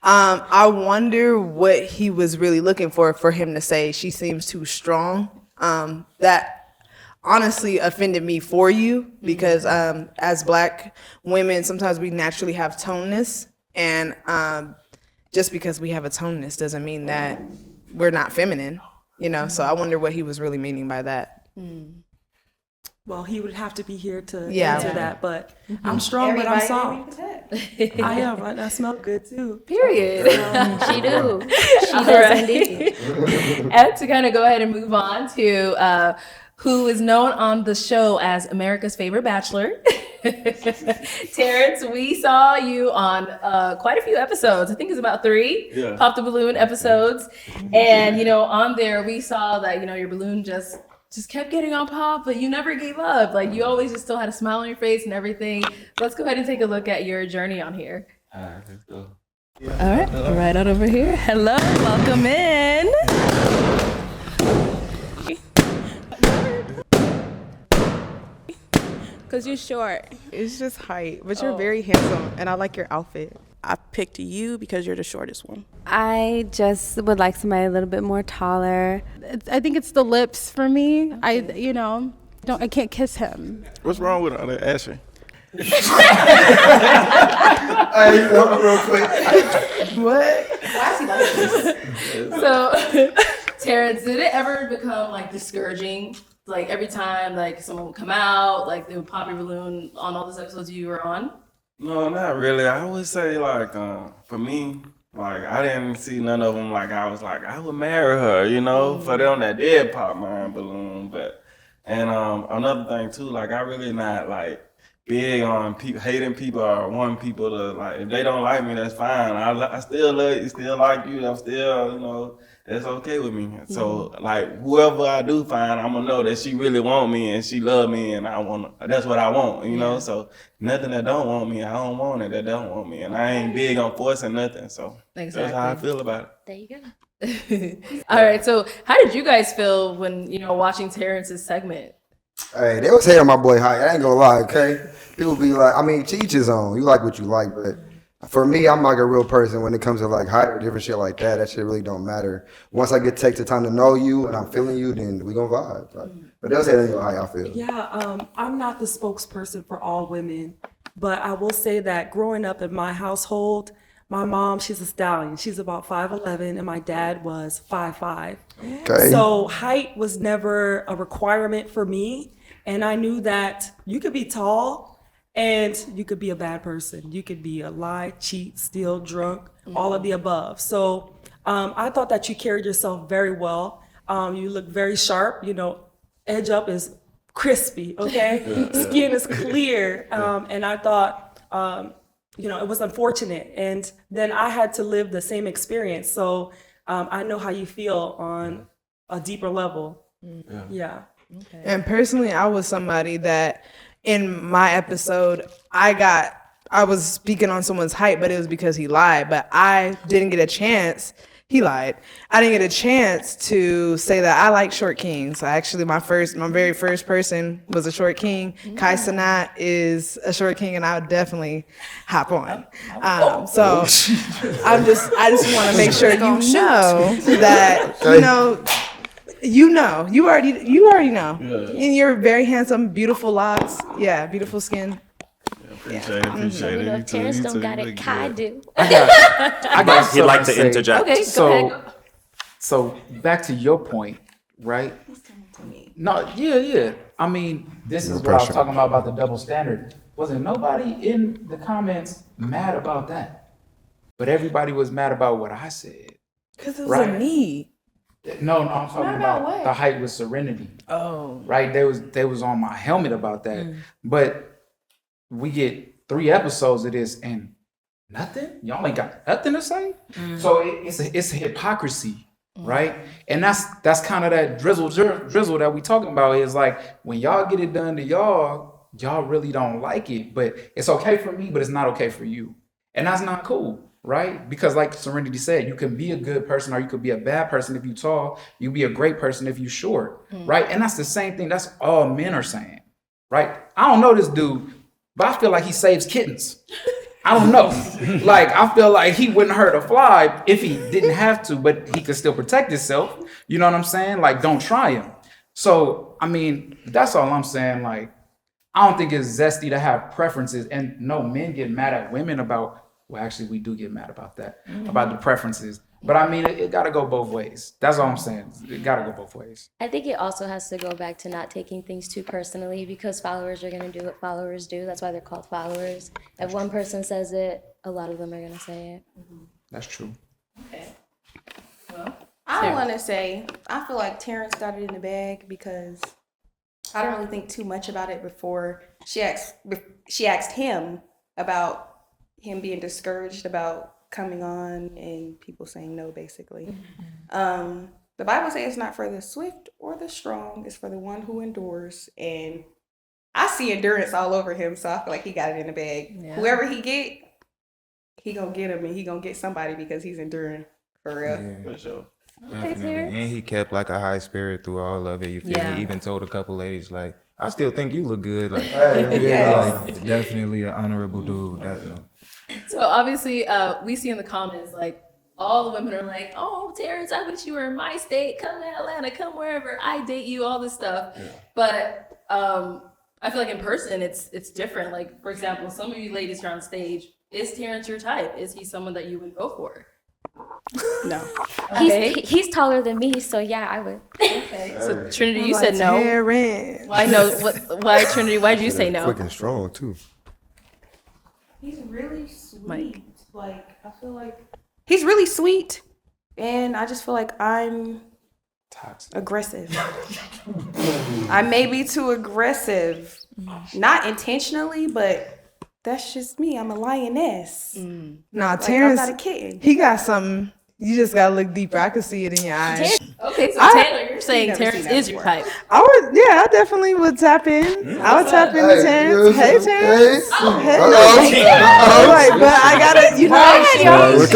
I wonder what he was really looking for him to say she seems too strong. That honestly offended me for you because as Black women, sometimes we naturally have toneness, and just because we have a toneness doesn't mean that we're not feminine. You know, so I wonder what he was really meaning by that. Well, he would have to be here to Yeah. answer that, but I'm strong, but I'm soft. I am. I smell good too. Period. She do. She All does right. indeed. And to kind of go ahead and move on to who is known on the show as America's favorite bachelor. Terrence, we saw you on quite a few episodes. I think it's about 3 Yeah. Pop the Balloon episodes. And, you know, on there we saw that, you know, your balloon just kept getting on pop, but you never gave up. Like, you always just still had a smile on your face and everything. Let's go ahead and take a look at your journey on here. All right, let's go. All right, right on over here. Hello, welcome in. Because you're short. It's just height, but you're very handsome, and I like your outfit. I picked you because you're the shortest one. I just would like somebody a little bit more taller. I think it's the lips for me. You know, I can't kiss him. What's wrong with all that Ashley? Hey, real quick. What? Why is he like this? So, Terrence, did it ever become like discouraging? Like every time like someone would come out, like they would pop your balloon on all those episodes you were on? No, not really. I would say like for me, like I didn't see none of them. Like I was like I would marry her, you know. For them that did pop my balloon, but another thing too, like I really not like big on hating people or wanting people to like. If they don't like me, that's fine. I still love you, still like you. I'm still, you know, that's okay with me. So like whoever I do find, I'm gonna know that she really want me and she love me and that's what I want, you know. So nothing that don't want me, I don't want it that don't want me, and I ain't big on forcing nothing. So that's how I feel about it. There you go. All right. So how did you guys feel when watching Terrence's segment? Hey, they was hating on my boy Hype. I ain't gonna lie, okay? People be like, I mean, to each his own. You like what you like, but for me, I'm like a real person when it comes to like height or different shit like that. That shit really don't matter. Once I take the time to know you and I'm feeling you, then we gonna vibe. Like, but they'll say how y'all feel. Yeah, I'm not the spokesperson for all women, but I will say that growing up in my household, my mom, she's a stallion. She's about 5'11", and my dad was 5'5". Okay. So height was never a requirement for me, and I knew that you could be tall and you could be a bad person. You could be a lie, cheat, steal, drunk, all of the above. So I thought that you carried yourself very well. You look very sharp. Edge up is crispy, okay? Skin is clear. And I thought, it was unfortunate. And then I had to live the same experience. So I know how you feel on a deeper level. Yeah. Okay. And personally, I was somebody that in my episode, I was speaking on someone's height, but it was because he lied. But I didn't get a chance. He lied. I didn't get a chance to say that I like short kings. Actually, my very first person was a short king. Kai Sanat is a short king, and I would definitely hop on. So I just want to make sure you know that you already know. Yeah. And you're very handsome, beautiful locks. Yeah, beautiful skin. Appreciate it. Terrence don't got it. Kai do. He'd like to interject. Okay, go ahead. So back to your point, right? No, yeah. I mean, this is what I was talking about the double standard. Wasn't nobody in the comments mad about that? But everybody was mad about what I said. Because it was a me. No, I'm talking about the height with Serenity. Oh. Right? They was on my helmet about that. But we get 3 episodes of this and nothing? Y'all ain't got nothing to say? So it's a hypocrisy, right? And that's kind of that drizzle that we talking about is like when y'all get it done to y'all really don't like it, but it's okay for me, but it's not okay for you. And that's not cool. Right? Because like Serenity said, you can be a good person or you could be a bad person if you're tall. You be a great person if you're short. Right? And that's the same thing. That's all men are saying. Right? I don't know this dude, but I feel like he saves kittens. I don't know. Like, I feel like he wouldn't hurt a fly if he didn't have to, but he could still protect himself. You know what I'm saying? Like, don't try him. So, I mean, that's all I'm saying. Like, I don't think it's zesty to have preferences. And no, men get mad at women about. Well, actually, we do get mad about that, about the preferences. But I mean, it got to go both ways. That's all I'm saying. It got to go both ways. I think it also has to go back to not taking things too personally because followers are going to do what followers do. That's why they're called followers. If one person says it, a lot of them are going to say it. That's true. Okay. Well, I want to say, I feel like Terrence got it in the bag because I don't really think too much about it before she asked him about him being discouraged about coming on and people saying no, basically. The Bible says it's not for the swift or the strong, it's for the one who endures. And I see endurance all over him, so I feel like he got it in the bag. Yeah. Whoever he get, he gonna get him and he gonna get somebody because he's enduring for real. Yeah. For sure. Definitely. And he kept like a high spirit through all of it. You feel me? He even told a couple ladies like, I still think you look good. Like, like definitely an honorable dude. Definitely. So obviously, we see in the comments like all the women are like, oh, Terrence, I wish you were in my state. Come to Atlanta, come wherever. I date you, all this stuff. Yeah. But I feel like in person, it's different. Like, for example, some of you ladies here on stage, is Terrence your type? Is he someone that you would go for? No. Okay. He's taller than me, so yeah, I would. Okay. So Trinity, you said no. Terrence. Why no? Why Trinity? Why did you say no? Quick and strong too. He's really sweet. Mike. Like, I feel like he's really sweet, and I just feel like I'm aggressive. I may be too aggressive, not intentionally, but that's just me. I'm a lioness. Nah, Like, Terrence, I'm not a kitten. he got something. You just gotta look deeper. I can see it in your eyes. Okay, so Taylor, you're saying never Terrence seen that is your type. I definitely would tap in. I would tap into Terrence. Hey, Terrence. Hey. I'm like, but I gotta, you know. I'm just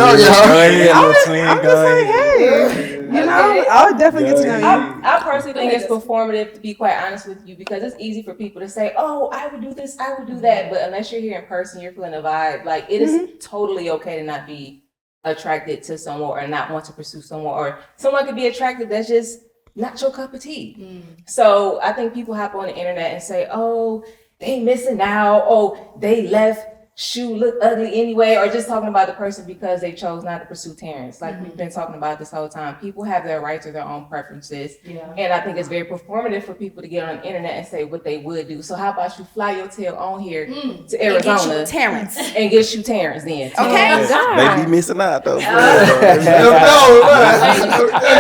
like, hey. You know, I would definitely get to know you. I personally think it's performative, to be quite honest with you, because it's easy for people to say, oh, I would do this, I would do that. But unless you're here in person, you're feeling the vibe. Like, it is totally okay to not be attracted to someone or not want to pursue someone, or someone could be attracted that's just not your cup of tea. So I think people hop on the internet and say, oh, they missing out. Oh, they left. Shoe look ugly anyway, or just talking about the person because they chose not to pursue Terrence. Like we've been talking about this whole time. People have their rights or their own preferences. Yeah. And I think it's very performative for people to get on the internet and say what they would do. So how about you fly your tail on here to Arizona and get you Terrence. And get you Terrence then. Okay. They be missing out though. And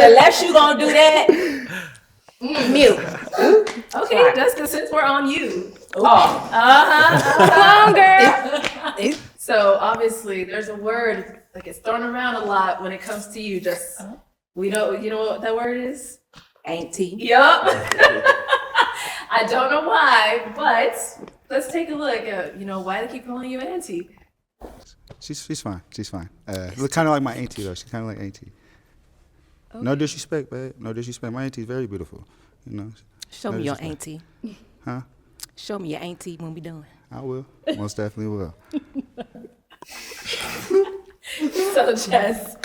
unless you gonna do that, mute. Okay, Jessica, since we're on you. Oh. Come on, girl. So obviously there's a word that gets thrown around a lot when it comes to you. Just you know what that word is? Auntie. Yup. I don't know why, but let's take a look at why they keep calling you auntie. She's fine. She's fine. Look kind of like my auntie though. She's kind of like auntie. Okay. No disrespect, babe. No disrespect. My auntie's very beautiful. Show me your auntie. Huh? Show me your auntie when we done. I will. Most definitely will. So, Jess,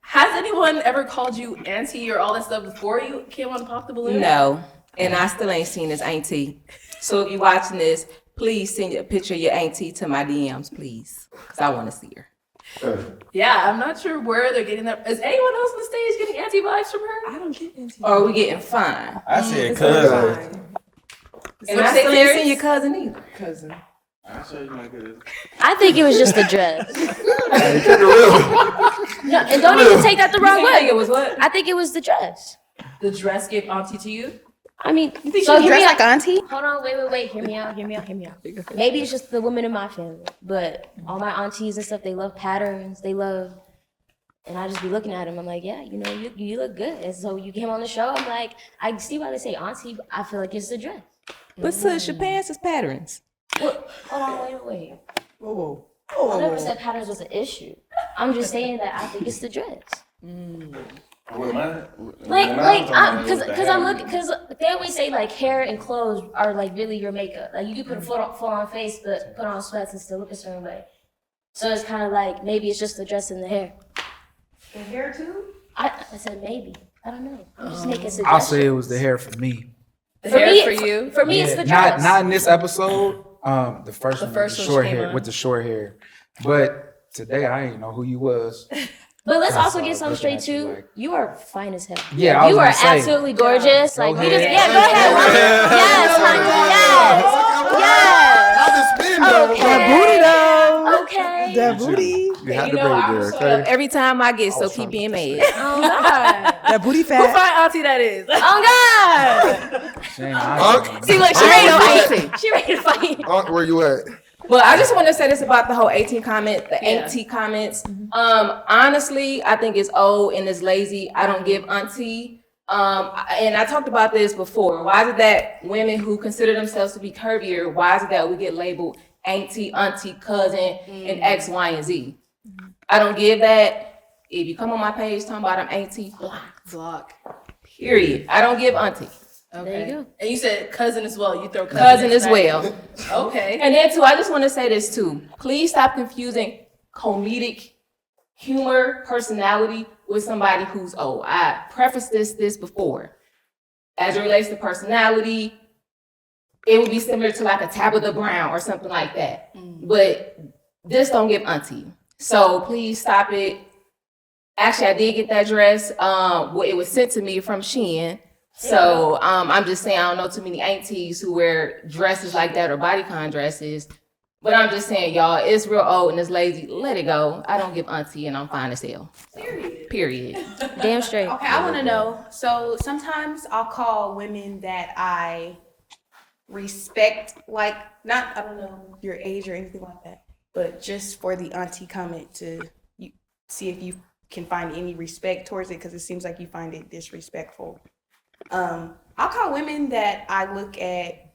has anyone ever called you auntie or all that stuff before you came on Pop the Balloon? No, and I still ain't seen this auntie. So if you're watching this, please send a picture of your auntie to my DMs, please, because I want to see her. Yeah, I'm not sure where they're getting that. Is anyone else on the stage getting auntie vibes from her? I don't get auntie. Or are we getting fine? I said cousin. And I still ain't seen your cousin either. Cousin. I'll show you my cousin. I think it was just the dress. No, and don't even take that the wrong way. It was what? I think it was the dress. The dress gave auntie to you? I mean, You think she dressed like auntie? Hold on, wait. Hear me out. Maybe it's just the women in my family, but all my aunties and stuff, they love patterns. They love, and I just be looking at them. I'm like, yeah, you look good. And so you came on the show. I'm like, I see why they say auntie. But I feel like it's the dress. But sis, your pants is patterns. Well, hold on, wait. Whoa. I never said patterns was an issue. I'm just saying that I think it's the dress. Because they always say like hair and clothes are like really your makeup. Like you can put a full on face, but put on sweats and still look a certain way. So it's kind of like maybe it's just the dress and the hair. The hair too? I said maybe. I don't know. I'm just making suggestions. I'll say it was the hair for me. The hair for you? For me, it's the dress. Not in this episode. The first one, first with the one short hair, on. with the short hair. But today I didn't know who you was. But let's also get looking something straight at you too. like- You are fine as hell. Yeah, I was you are gonna say. absolutely gorgeous. Like Go we just ahead. go ahead. Yes, honey. Yes. That booty though. Okay. That booty. You had to bring it there, okay? Every time I get, so keep being mad. Oh God. That booty Who fat. find auntie that is? Oh God. See, look, she ready to fight. She ready to fight. Where you at? But I just want to say this about the whole 18 comment, the auntie comments. Honestly, I think it's old and it's lazy. I don't give auntie. And I talked about this before. Why is it that women who consider themselves to be curvier, why is it that we get labeled auntie, cousin, and X, Y, and Z? I don't give that. If you come on my page talking about I'm auntie, Block. period. I don't give auntie. Okay. There you go. And you said cousin as well. You throw Cousin as back. well. Okay. And then too, I just want to say this too. Please stop confusing comedic humor, personality with somebody who's old. I prefaced this before. As it relates to personality, it would be similar to like a Tabitha Brown or something like that. But this don't give auntie. So please stop it. Actually, I did get that dress. Well, it was sent to me from Shein. So I'm just saying I don't know too many aunties who wear dresses like that or bodycon dresses. But I'm just saying, y'all, it's real old and it's lazy. Let it go. I don't give auntie and I'm fine as hell. Period. Damn straight. Okay, I want to know. So sometimes I'll call women that I respect, like, not, I don't know your age or anything like that, but just for the auntie comment to see if you can find any respect towards it, because it seems like you find it disrespectful. I'll call women that I look at,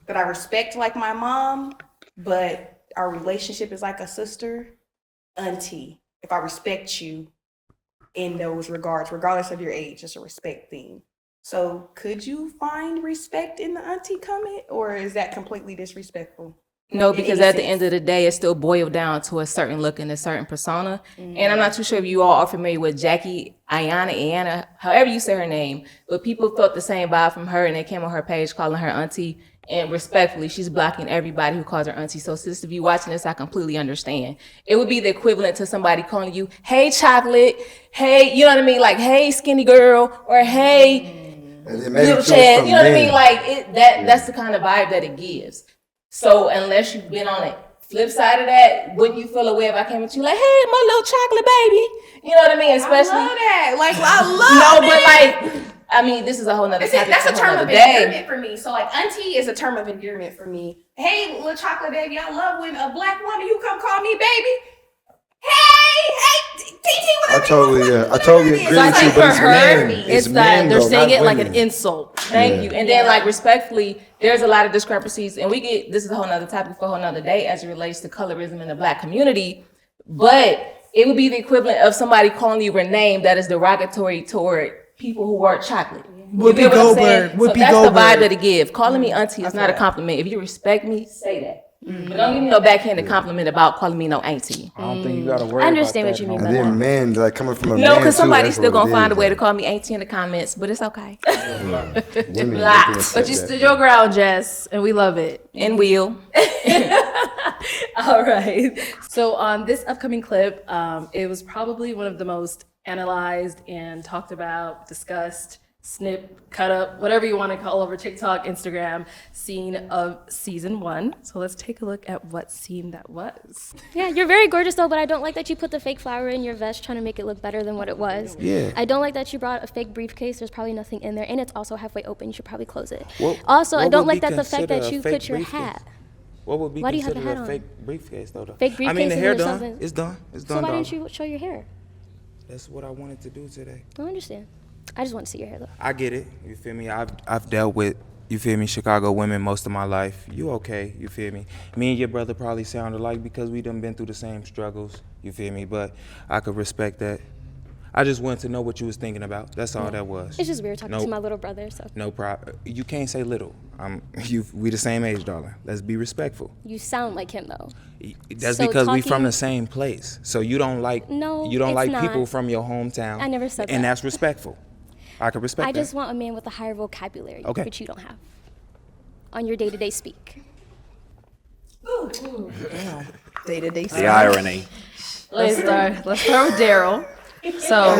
that I respect like my mom, but our relationship is like a sister, auntie. If I respect you in those regards, regardless of your age, it's a respect thing. So could you find respect in the auntie comment, or is that completely disrespectful? No, because at the end of the day, it still boiled down to a certain look and a certain persona. And I'm not too sure if you all are familiar with Jackie Ayanna, however you say her name, but people felt the same vibe from her and they came on her page calling her auntie. And respectfully, she's blocking everybody who calls her auntie. So sis, if you watching this, I completely understand. It would be the equivalent to somebody calling you, hey, chocolate, hey, you know what I mean? Like, hey, skinny girl, or hey, little Chad, you know what I mean? Like, that's the kind of vibe that it gives. So unless you've been on the flip side of that, wouldn't you feel a way if I came at you like, hey, my little chocolate baby? You know what I mean? Especially, I love that. Like, I love No, but like, I mean, this is a whole nother topic. That's a for term another of day. endearment for me. So like auntie is a term of endearment for me. Hey, little chocolate baby, I love when a black woman, you come call me baby. Hey, TT, I totally agree with you, but it's men. It's that they're saying it like an insult. Thank you. And then like respectfully, there's a lot of discrepancies, and this is a whole nother topic for a whole nother day as it relates to colorism in the black community. But it would be the equivalent of somebody calling you a name that is derogatory toward people who wear chocolate. Whoopi Goldberg. So that's the vibe that it gives. Calling me auntie is not a compliment. If you respect me, say that. But don't give me no backhanded compliment about calling me no auntie. I don't think you gotta worry I understand about what you that mean And by then that. men, like coming from a man No, too, because somebody's that's still what gonna it find a is, way to like. call me auntie in the comments, but it's okay. Women Lots. But you stood your ground, Jess, and we love it. And will. All right. So on this upcoming clip, it was probably one of the most analyzed and talked about, discussed, snip, cut up, whatever you want to call over TikTok, Instagram, scene of season 1. So let's take a look at what scene that was. Yeah, you're very gorgeous though, but I don't like that you put the fake flower in your vest trying to make it look better than what it was. Yeah. I don't like that you brought a fake briefcase. There's probably nothing in there, and it's also halfway open. You should probably close it. Also, I don't like that the fact that you put your hat. What would be Why do you have a considered hat a on? fake briefcase though? Fake briefcase. I mean, the and hair there's done. something- It's done. It's So done. why dog. didn't you show your hair? That's what I wanted to do today. I understand. I just want to see your hair though. I get it. You feel me? I've dealt with, you feel me, Chicago women most of my life. You okay? You feel me? Me and your brother probably sound alike because we done been through the same struggles. You feel me? But I could respect that. I just wanted to know what you was thinking about. That's all that was. It's just weird talking to my little brother. So No problem. You can't say little. We the same age, darling. Let's be respectful. you sound like him though. That's So because we from talking- the same place. So you don't like No, you don't it's like not. people from your hometown. I never said and that. that's respectful. I can respect I that. just want a man with a higher vocabulary, Okay. which you don't have on your day-to-day speak. Day-to-day. The irony. Let's start with Daryl. So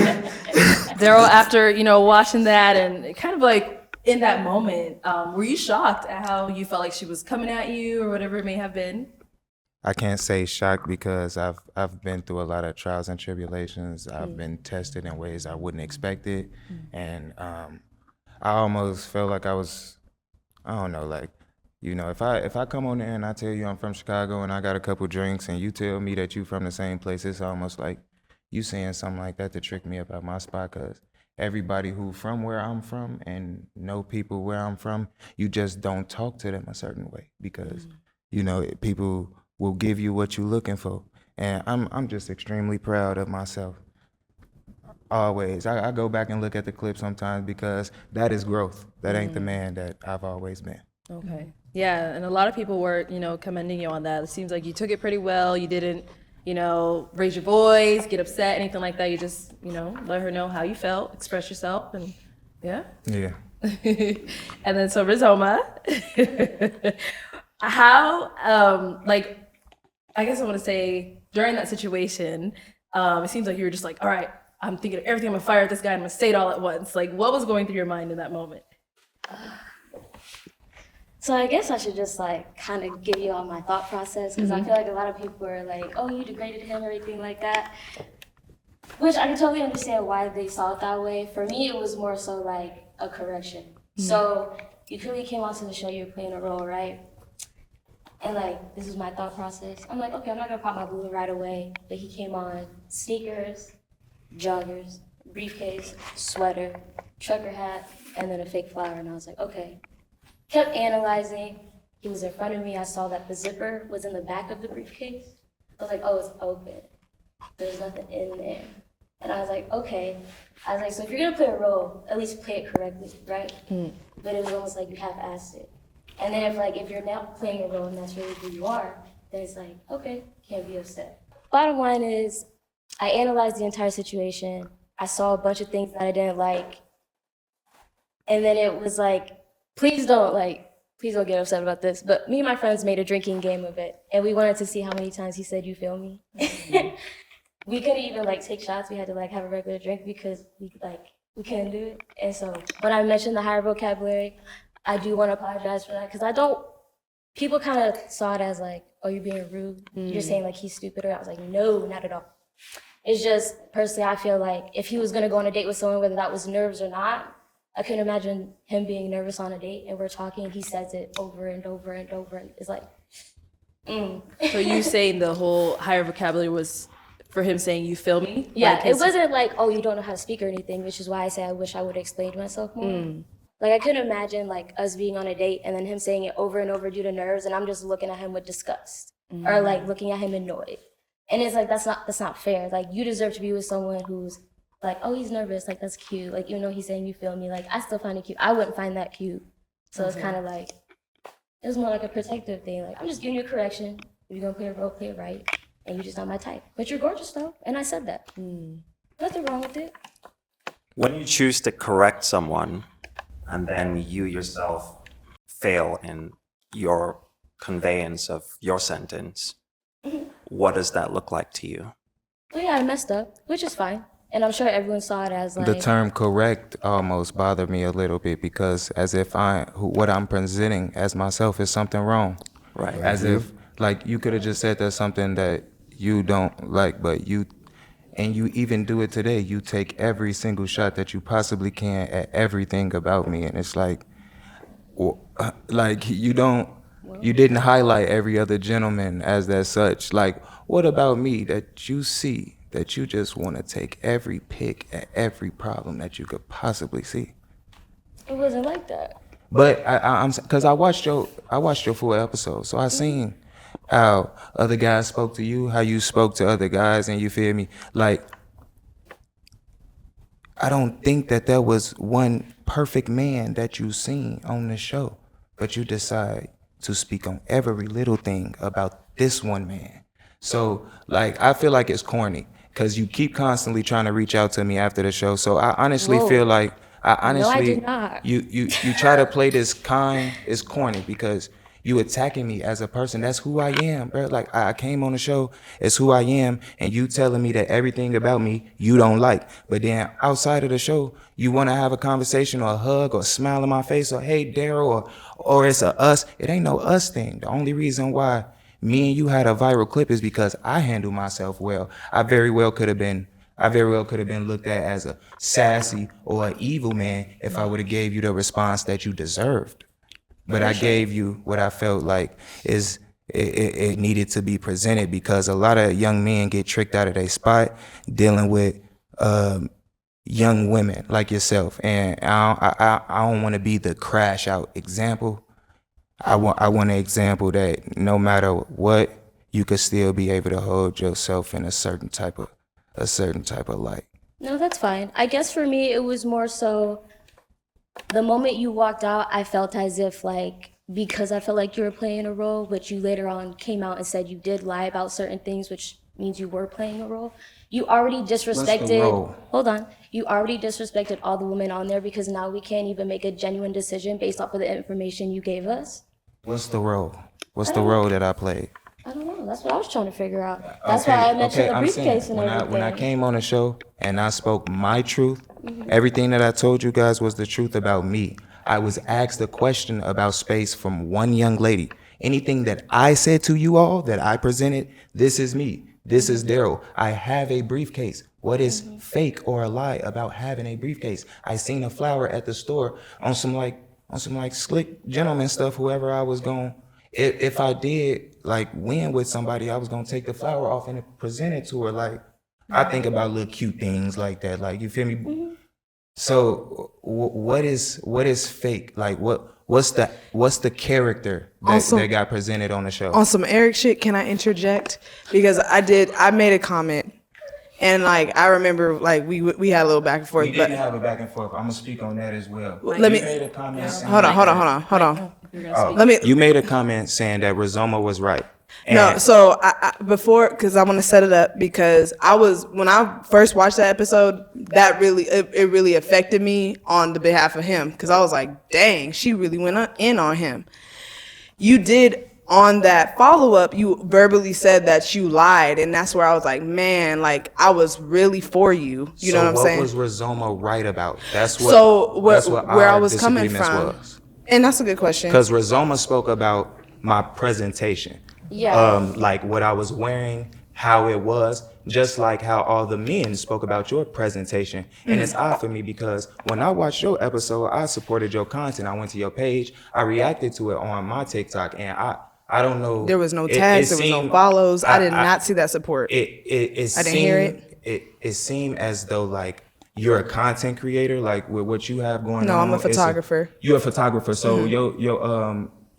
Daryl, after watching that and kind of like in that moment, were you shocked at how you felt like she was coming at you or whatever it may have been? I can't say shocked because I've been through a lot of trials and tribulations. I've been tested in ways I wouldn't expect it, and I almost felt like I was, I don't know, like, if I come on there and I tell you I'm from Chicago and I got a couple drinks and you tell me that you from the same place, it's almost like you saying something like that to trick me up at my spot. Cause everybody who from where I'm from and know people where I'm from, you just don't talk to them a certain way because people will give you what you're looking for. And I'm just extremely proud of myself. Always. I go back and look at the clip sometimes because that is growth. That ain't the man that I've always been. Okay. Yeah, and a lot of people were, commending you on that. It seems like you took it pretty well. You didn't, raise your voice, get upset, anything like that. You just, let her know how you felt, express yourself, and yeah. Yeah. And then so Rizoma, how, I guess I want to say during that situation, it seems like you were just like, all right, I'm thinking of everything, I'm gonna fire at this guy, I'm gonna say it all at once. Like, what was going through your mind in that moment? So I guess I should just kind of give you all my thought process, because I feel like a lot of people are like, oh, you degraded him, everything like that. Which I can totally understand why they saw it that way. For me, it was more so like a correction. So you clearly came onto the show, you were playing a role, right? And this is my thought process. I'm like, okay, I'm not gonna pop my balloon right away. But he came on sneakers, joggers, briefcase, sweater, trucker hat, and then a fake flower. And I was like, okay. Kept analyzing. He was in front of me. I saw that the zipper was in the back of the briefcase. I was like, oh, it's open. There's nothing in there. And I was like, okay. I was like, so if you're gonna play a role, at least play it correctly, right? But it was almost like you half-assed it. And then if you're not playing a role and that's really who you are, then it's like, okay, can't be upset. Bottom line is, I analyzed the entire situation. I saw a bunch of things that I didn't like. And then it was like, please don't get upset about this. But me and my friends made a drinking game of it. And we wanted to see how many times he said, you feel me? We couldn't even take shots. We had to have a regular drink because we couldn't do it. And so when I mentioned the higher vocabulary, I do want to apologize for that, because people kind of saw it as oh, you're being rude. You're saying he's stupid. Or I was like, no, not at all. It's just, personally, I feel like if he was going to go on a date with someone, whether that was nerves or not, I couldn't imagine him being nervous on a date and we're talking and he says it over and over and over. And it's like, So you saying the whole higher vocabulary was for him saying, you feel me? Yeah, it wasn't oh, you don't know how to speak or anything, which is why I say I wish I would have explained myself more. I couldn't imagine us being on a date and then him saying it over and over due to nerves, and I'm just looking at him with disgust or looking at him annoyed. And it's that's not fair. You deserve to be with someone who's oh, he's nervous, that's cute. Even though he's saying you feel me, I still find it cute. I wouldn't find that cute. So it's kind of it was more like a protective thing. I'm just giving you a correction. If you're gonna play a role, play it right. And you're just not my type. But you're gorgeous though, and I said that. Nothing wrong with it. When you choose to correct someone and then you yourself fail in your conveyance of your sentence, what does that look like to you? Well, yeah, I messed up, which is fine. And I'm sure everyone saw it as The term correct almost bothered me a little bit, because as if what I'm presenting as myself is something wrong. Right. As if you could have just said there's something that you don't like, but you even do it today. You take every single shot that you possibly can at everything about me. And it's you didn't highlight every other gentleman as that such. What about me that you see that you just want to take every pick at every problem that you could possibly see? It wasn't like that. But because I watched your full episode, so I seen how other guys spoke to you, how you spoke to other guys, and you feel me? I don't think that there was one perfect man that you seen on the show, but you decide to speak on every little thing about this one man. So I feel like it's corny, because you keep constantly trying to reach out to me after the show. So I honestly feel like No, I did not. you try to play this kind. It's corny because you attacking me as a person. That's who I am, bro. I came on the show, it's who I am, and you telling me that everything about me you don't like. But then outside of the show, you want to have a conversation or a hug or smile in my face or hey Daryl or it's a us. It ain't no us thing. The only reason why me and you had a viral clip is because I handle myself well. I very well could have been looked at as a sassy or an evil man if I would have gave you the response that you deserved. But I gave you what I felt like it needed to be presented, because a lot of young men get tricked out of their spot dealing with young women like yourself. And I don't want to be the crash out example. I want an example that no matter what, you could still be able to hold yourself in a certain type of light. No, that's fine. I guess for me, it was more so the moment you walked out, I felt as if because I felt like you were playing a role, which you later on came out and said you did lie about certain things, which means you were playing a role. You already disrespected. role? Hold on. You already disrespected all the women on there because now we can't even make a genuine decision based off of the information you gave us. What's the role? What's the role that I played? I don't know. That's what I was trying to figure out. That's why I mentioned the I'm briefcase saying, and everything. when I came on the show and I spoke my truth, everything that I told you guys was the truth about me. I was asked a question about space from one young lady. Anything that I said to you all that I presented, this is me. This is Daryl. I have a briefcase. What is fake or a lie about having a briefcase? I seen a flower at the store on some slick gentleman stuff, whoever I was going. If I did like win with somebody, I was gonna take the flower off and present it to her. Like, I think about little cute things like that. Like, you feel me? So what is fake? Like, what's the character that got presented on the show? On some Eric shit, can I interject? Because I made a comment. And like I remember, like we had a little back and forth. We didn't have a back and forth. I'm gonna speak on that as well. Let me. Made a comment saying Hold on. Let me. You made a comment saying that Rizoma was right. No, so I before, because I want to set it up, because when I first watched that episode, that it really affected me on the behalf of him, because I was like, dang, she really went in on him. You did. On that follow-up, you verbally said that you lied, and that's where I was like, man, like, I was really for you. You know what I'm saying? So what was Rizoma right about? That's what. So that's what where I our was coming disagreements from, was. and that's a good question. Because Rizoma spoke about my presentation. Yeah. Like what I was wearing, how it was, just like how all the men spoke about your presentation. And it's odd for me because when I watched your episode, I supported your content. I went to your page, I reacted to it on my TikTok, and I don't know. There was no tags, there was no follows. I did not see that support. I didn't hear it. It seemed as though like you're a content creator, like with what you have going on. No, I'm a photographer. You're a photographer, so your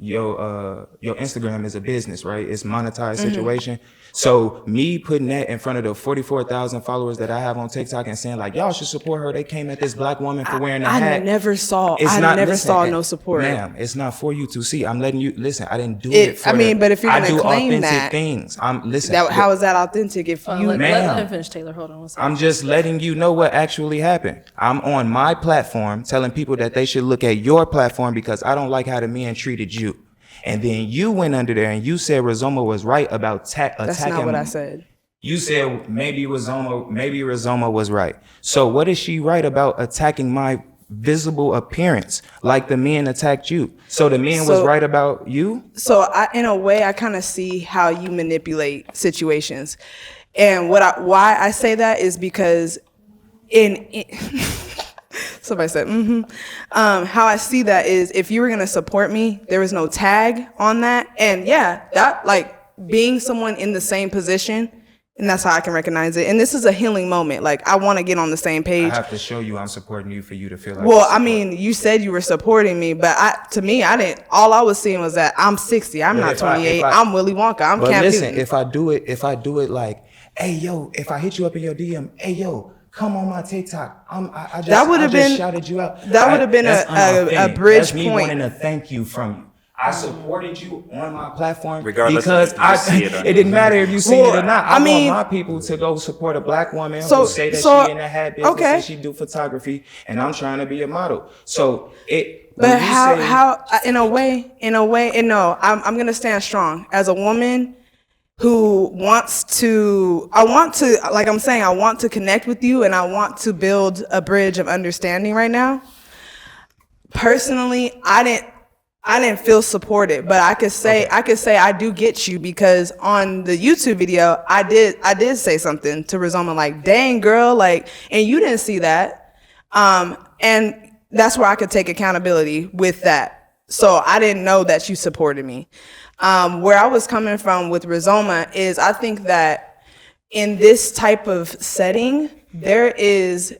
Instagram is a business, right? It's monetized situation. So me putting that in front of the 44,000 followers that I have on TikTok and saying like, y'all should support her. They came at this black woman for wearing a hat. I never saw no support. Ma'am, it's not for you to see. I'm letting you listen. I didn't do it for but if you're I gonna do claim authentic that, things. How is that authentic? If you, let him finish, Taylor. Hold on one second. I'm just letting you know what actually happened. I'm on my platform telling people that they should look at your platform because I don't like how the men treated you. And then you went under there and you said Rizoma was right about attacking. That's not what I said. You said maybe Rizoma was right. So what is she right about attacking my visible appearance like the men attacked you? So the men was right about you? So in a way, I kind of see how you manipulate situations. And why I say that is because somebody said, how I see that is if you were going to support me, there was no tag on that. And yeah, that like being someone in the same position, and that's how I can recognize it. And this is a healing moment. Like I want to get on the same page. I have to show you I'm supporting you for you to feel like. Well, I mean, you said you were supporting me, but to me, I didn't. All I was seeing was that I'm 60. I'm not 28. I'm Willy Wonka. I'm Cam Newton. Newton. If I do it like, hey yo, if I hit you up in your DM, hey yo, come on my TikTok. I just shouted you out. That would have been a bridge That's me point. wanting a thank you from you. I supported you on my platform Regardless because if you see it or not. it didn't matter if you see it or not. I mean, want my people to go support a black woman So- who say that so- she in the hat business okay. and she do photography, and I'm trying to be a model. So it. But when you say- how in a way, and no, I'm gonna stand strong as a woman who wants to. I want to connect with you, and I want to build a bridge of understanding right now. Personally, I didn't feel supported, but I could say I do get you, because on the YouTube video I did say something to Rizoma like, dang girl, like, and you didn't see that. And that's where I could take accountability with that. So I didn't know that you supported me. Where I was coming from with Rizoma is I think that in this type of setting, there is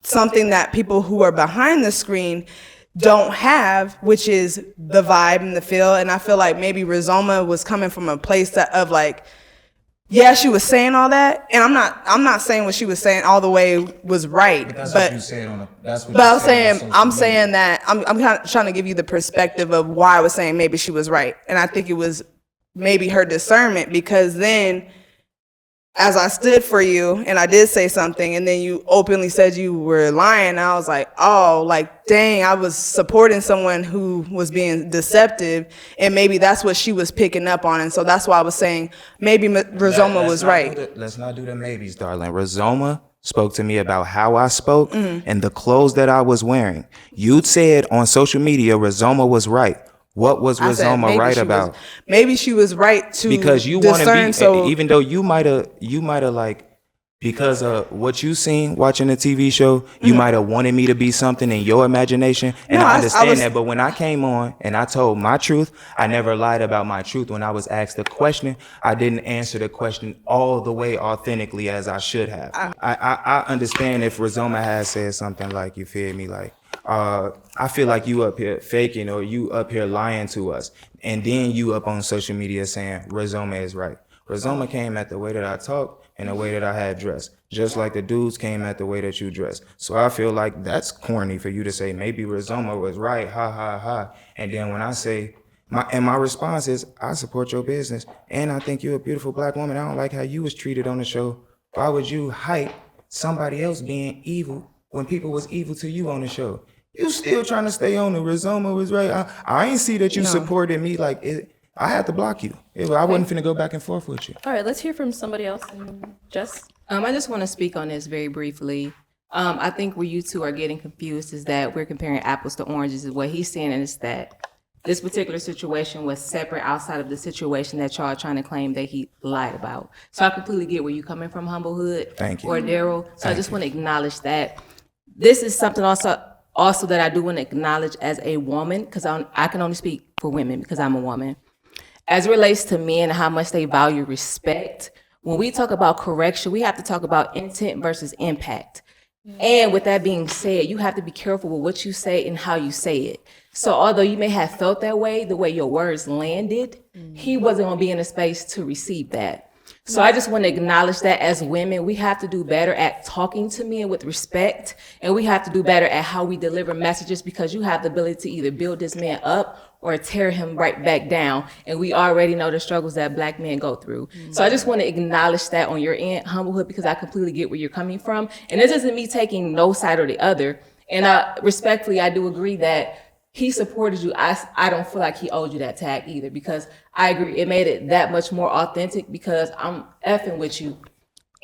something that people who are behind the screen don't have, which is the vibe and the feel. And I feel like maybe Rizoma was coming from a place of like, yeah, she was saying all that, and I'm not saying what she was saying all the way was right. That's But what you said on the. That's what but you I'm said saying on social I'm media. saying that I'm kind of trying to give you the perspective of why I was saying maybe she was right, and I think it was maybe her discernment, because then as I stood for you and I did say something and then you openly said you were lying, I was like, oh, like, dang, I was supporting someone who was being deceptive, and maybe that's what she was picking up on. And so that's why I was saying maybe Rizoma was right. Let's not do the maybes, darling. Rizoma spoke to me about how I spoke and the clothes that I was wearing. You said on social media Rizoma was right. What was Rizoma right about? Maybe she was right to Because you want to be, so even though you might have like, because of what you seen watching the TV show, you might have wanted me to be something in your imagination, and No, I I understand was- that. But when I came on and I told my truth, I never lied about my truth. When I was asked the question, I didn't answer the question all the way authentically as I should have. I understand if Rizoma has said something like, you feel me, like, I feel like you up here faking or you up here lying to us, and then you up on social media saying Rizoma is right. Rizoma came at the way that I talk and the way that I had dressed, just like the dudes came at the way that you dressed. So I feel like that's corny for you to say maybe Rizoma was right, ha ha ha. And then when I say my response is, I support your business and I think you're a beautiful black woman. I don't like how you was treated on the show. Why would you hype somebody else being evil when people was evil to you on the show? You still trying to stay on the Rizoma was right. I ain't see that you supported me like it. I had to block you. I wasn't finna go back and forth with you. All right, let's hear from somebody else. Jess? I just want to speak on this very briefly. I think where you two are getting confused is that we're comparing apples to oranges. What he's saying is that this particular situation was separate outside of the situation that y'all are trying to claim that he lied about. So I completely get where you're coming from, Humble Hood. Thank you. Or Daryl. So I just want to acknowledge that. This is something also that I do want to acknowledge as a woman, because I can only speak for women because I'm a woman. As it relates to men and how much they value respect, when we talk about correction, we have to talk about intent versus impact. And with that being said, you have to be careful with what you say and how you say it. So although you may have felt that way, the way your words landed, he wasn't going to be in a space to receive that. So I just want to acknowledge that as women, we have to do better at talking to men with respect, and we have to do better at how we deliver messages, because you have the ability to either build this man up or tear him right back down. And we already know the struggles that black men go through. So I just want to acknowledge that on your end, Humblehood, because I completely get where you're coming from. And this isn't me taking no side or the other. And respectfully, I do agree that he supported you. I don't feel like he owed you that tag either, because I agree it made it that much more authentic, because I'm effing with you.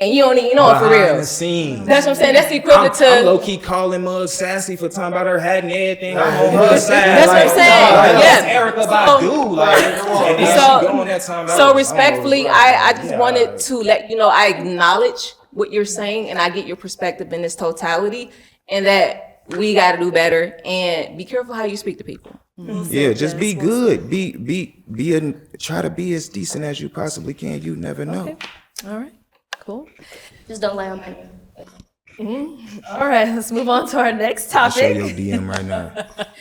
And you don't even know it for real. Behind the scenes. That's what I'm saying. That's the equivalent to. I'm low key calling Mug sassy for talking about her hat and everything. I'm on her side. That's what I'm saying. That's Yeah. Erica Badu. Like, and then she going that time. So respectfully, I just wanted to let you know I acknowledge what you're saying, and I get your perspective in this totality, and that we got to do better and be careful how you speak to people. Yeah, just be good. Try to be as decent as you possibly can. You never know. Okay. All right. Cool. Just don't lie on my name. All right, let's move on to our next I'll show topic. your DM right now.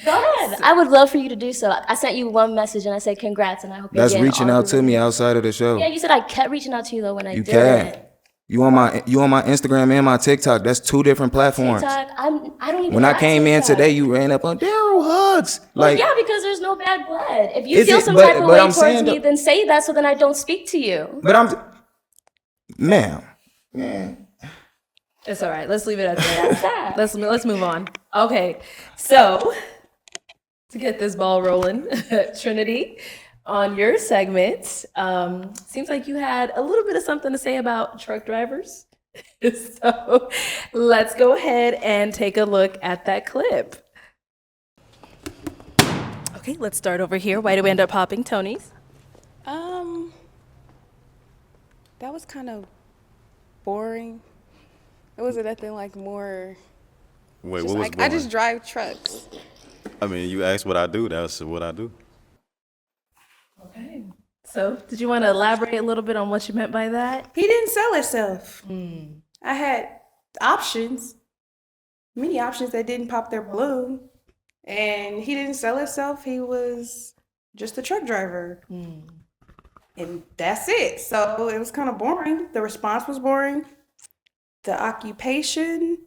Go ahead. I would love for you to do so. I sent you one message and I said congrats, and I hope That's you're getting reaching all out the to me outside of the show. Yeah, you said I kept reaching out to you though when I You did can. it. You on my Instagram and my TikTok. That's two different platforms. TikTok, I don't even. When I have came in TikTok. today, you ran up on Daryl hugs. Well, Like, yeah, because there's no bad blood. If you Is feel it- some but- type of but way I'm towards saying me, the- then say that so then I don't speak to you. but ma'am. It's all right. Let's leave it at that. Let's move on. Okay, so to get this ball rolling, Trinity, on your segment, seems like you had a little bit of something to say about truck drivers. So let's go ahead and take a look at that clip. Okay, let's start over here. Why do we end up popping Tony's? That was kind of boring. It wasn't nothing like more. Wait, just what was like, I boring? just drive trucks. I mean, you asked what I do. That's what I do. Okay. So, did you want to elaborate a little bit on what you meant by that? He didn't sell himself. I had options, many options that didn't pop their balloon, and he didn't sell himself. He was just a truck driver, and that's it. So it was kind of boring. The response was boring. The occupation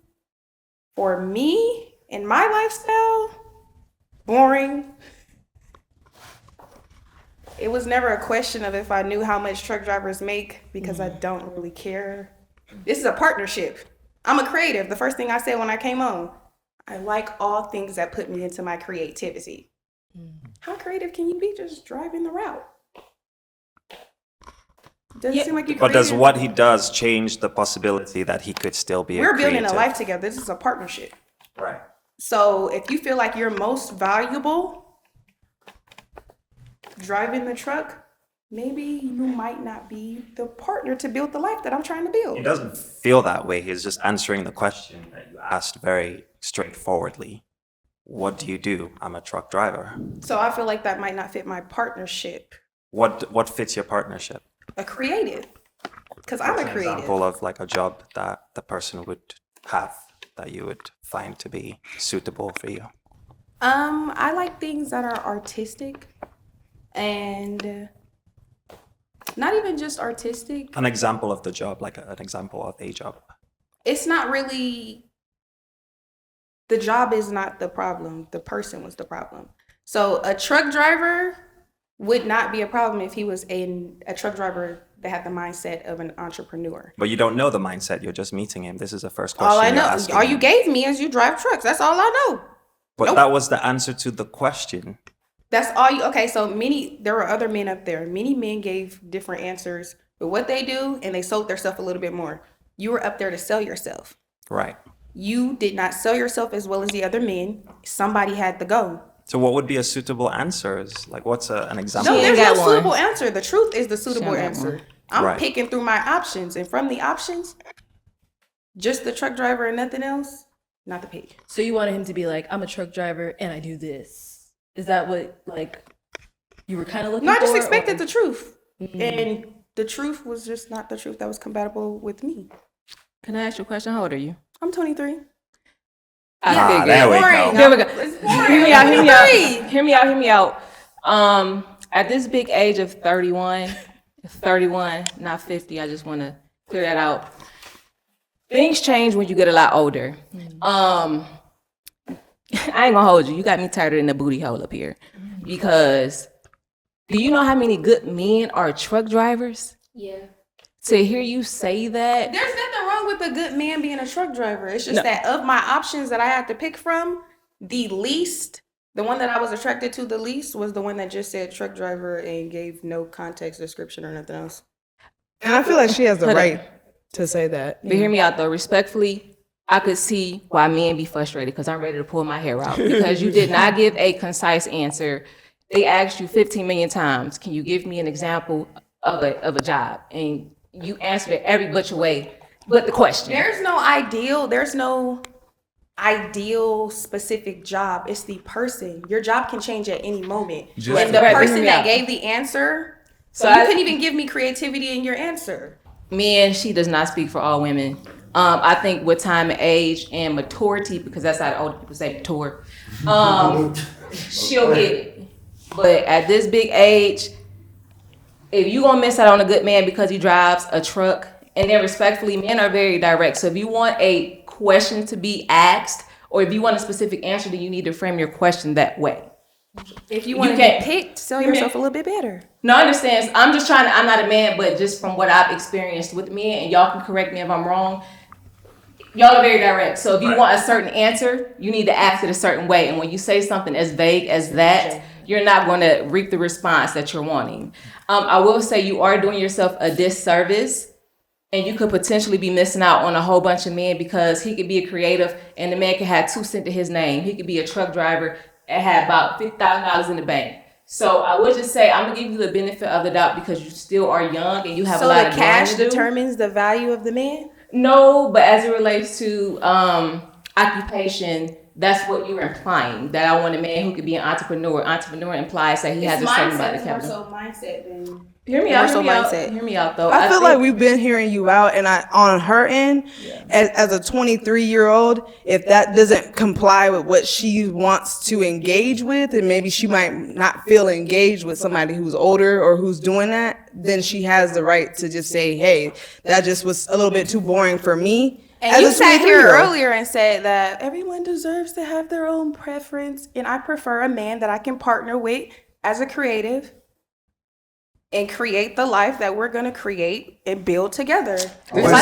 for me in my lifestyle, boring. it was never a question of if I knew how much truck drivers make, because I don't really care. This is a partnership. I'm a creative. The first thing I said when I came on, I like all things that put me into my creativity. How creative can you be just driving the route? Doesn't seem like you're But does creative. what he does change the possibility that he could still be We're a building creative? a life together. This is a partnership. Right. So if you feel like you're most valuable driving the truck, maybe you might not be the partner to build the life that I'm trying to build. He doesn't feel that way. He's just answering the question that you asked very straightforwardly. What do you do? I'm a truck driver. So I feel like that might not fit my partnership. What fits your partnership? A creative. Because I'm a An creative. example of like a job that the person would have that you would find to be suitable for you. I like things that are artistic and not even just artistic. An example of the job, like an example of a job. It's not really, the job is not the problem. The person was the problem. So a truck driver would not be a problem if he was a truck driver that had the mindset of an entrepreneur. But you don't know the mindset. You're just meeting him. This is the first question All I you're know, asking all him. you gave me is you drive trucks. That's all I know. But that was the answer to the question. That's all you, okay, so there were other men up there. Many men gave different answers, but what they do, and they sold themselves a little bit more. You were up there to sell yourself. Right. You did not sell yourself as well as the other men. Somebody had to go. So what would be a suitable answer? Like what's an example? No, there's no suitable answer. The truth is the suitable got answer. one. I'm Right. picking through my options, and from the options, just the truck driver and nothing else, not the pick. So you wanted him to be like, I'm a truck driver and I do this. Is that what like you were kind of looking No, for? I just expected or- the truth. Mm. And the truth was just not the truth that was compatible with me. Can I ask you a question? How old are you? I'm 23. I figured. there we go. There we go. It's Hear me out. Hear me out. boring. Hear me out. Hear me out. At this big age of 31, not 50. I just want to clear that out. Things change when you get a lot older. I ain't gonna hold you. You got me tighter than a booty hole up here. Because do you know how many good men are truck drivers? Yeah. To hear you say that, There's nothing wrong with a good man being a truck driver. It's just No. that of my options that I had to pick from, the one that I was attracted to the least was the one that just said truck driver and gave no context description or nothing else. And I feel like she has the Hold on. right to say that. But hear me out though, respectfully, I could see why men be frustrated because I'm ready to pull my hair out because you did not give a concise answer. They asked you 15 million times, can you give me an example of a job? And you answered it every butcher way but the question. There's no ideal specific job. It's the person. Your job can change at any moment. Just And the for- person Yeah. that gave the answer, So you I- couldn't even give me creativity in your answer. Men, she does not speak for all women. I think with time and age and maturity, because that's how the older people say mature, she'll get it. But at this big age, if you gonna miss out on a good man because he drives a truck, and then respectfully, men are very direct. So if you want a question to be asked, or if you want a specific answer, then you need to frame your question that way. If you want to can't- get picked, sell Hear me- yourself a little bit better. No, I understand. I'm just trying to, I'm not a man, but just from what I've experienced with men, and y'all can correct me if I'm wrong, y'all are very direct. So if you want a certain answer, you need to ask it a certain way. And when you say something as vague as that, you're not going to reap the response that you're wanting. I will say you are doing yourself a disservice, and you could potentially be missing out on a whole bunch of men because he could be a creative and the man could have 2 cents to his name. He could be a truck driver and have about $50,000 in the bank. So I would just say I'm gonna give you the benefit of the doubt because you still are young and you have a So lot the of cash growing to do. determines the value of the man? No, but as it relates to occupation, that's what you're implying. That I want a man who could be an entrepreneur. Entrepreneur implies that he has a certain amount of capital. mindset than Hear me out. Hear me out. Hear me out though. I feel think- like we've been hearing you out, and on her end, as a 23-year-old, if that doesn't comply with what she wants to engage with, and maybe she might not feel engaged with somebody who's older or who's doing that, then she has the right to just say, hey, that just was a little bit too boring for me. And As you a sat here 23-year-old. earlier and said that everyone deserves to have their own preference, and I prefer a man that I can partner with as a creative. and create the life that we're gonna create and build together. This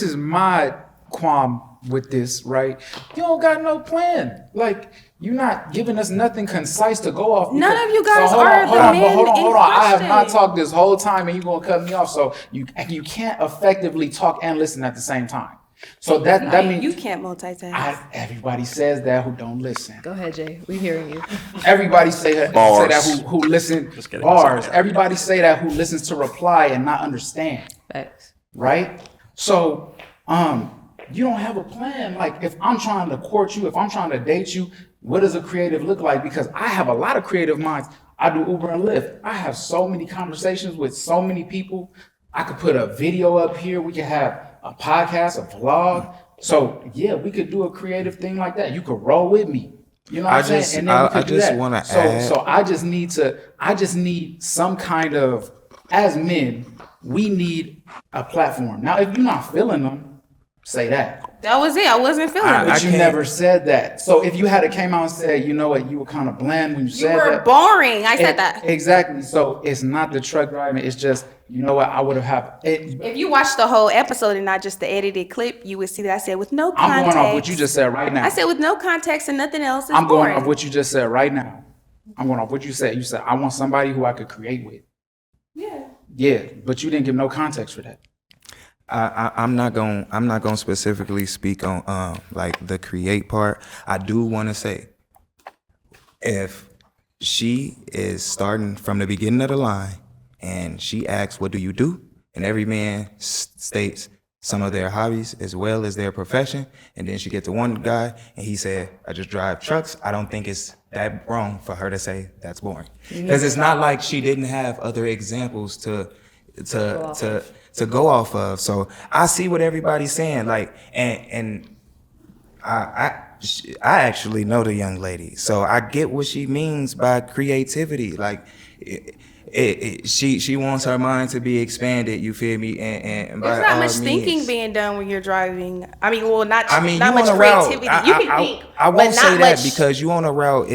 is my qualm with this, right? You don't got no plan. Like, you're not giving us nothing concise to go off. None of you guys hold are on, the men hold on. in I have not question. talked this whole time, and you're gonna cut me off. So you can't effectively talk and listen at the same time. So that means you can't multitask. Everybody says that who don't listen. Go ahead, Jay. We hearing you. Everybody say that who listen kidding. bars. Everybody say that who listens to reply and not understand. Facts. Right? So you don't have a plan. Like, if I'm trying to court you, if I'm trying to date you, what does a creative look like? Because I have a lot of creative minds. I do Uber and Lyft. I have so many conversations with so many people. I could put a video up here. We could have a podcast, a vlog. So yeah, we could do a creative thing like that. You could roll with me. You know what I'm saying? And then we could do that. want to So I just need some kind of, as men, we need a platform. Now, if you're not feeling them, say that. That was it. I wasn't feeling it. But you never said that. So if you had came out and said, you know what, you were kind of bland when you said that. You were boring. I said that. Exactly. So it's not the truck driving. It's just, you know what, I would have it. If you watched the whole episode and not just the edited clip, you would see that I said with no context. I'm going off what you just said right now. I said with no context and nothing else. I'm going off what you just said right now. I'm going off what you said. You said, I want somebody who I could create with. Yeah. Yeah, but you didn't give no context for that. I'm not gonna specifically speak on like the create part. I do want to say, if she is starting from the beginning of the line and she asks, "What do you do?" and every man states some of their hobbies as well as their profession, and then she gets to one guy and he said, "I just drive trucks," I don't think it's that wrong for her to say that's boring, because it's not like she didn't have other examples to go off of. So I see what everybody's saying, like, and I actually know the young lady, so I get what she means by creativity. Like, she wants her mind to be expanded. You feel me? And there's not much thinking being done when you're driving. I mean, well, not you much on a creativity. route. You can think, I won't but say not that much. because you on a route.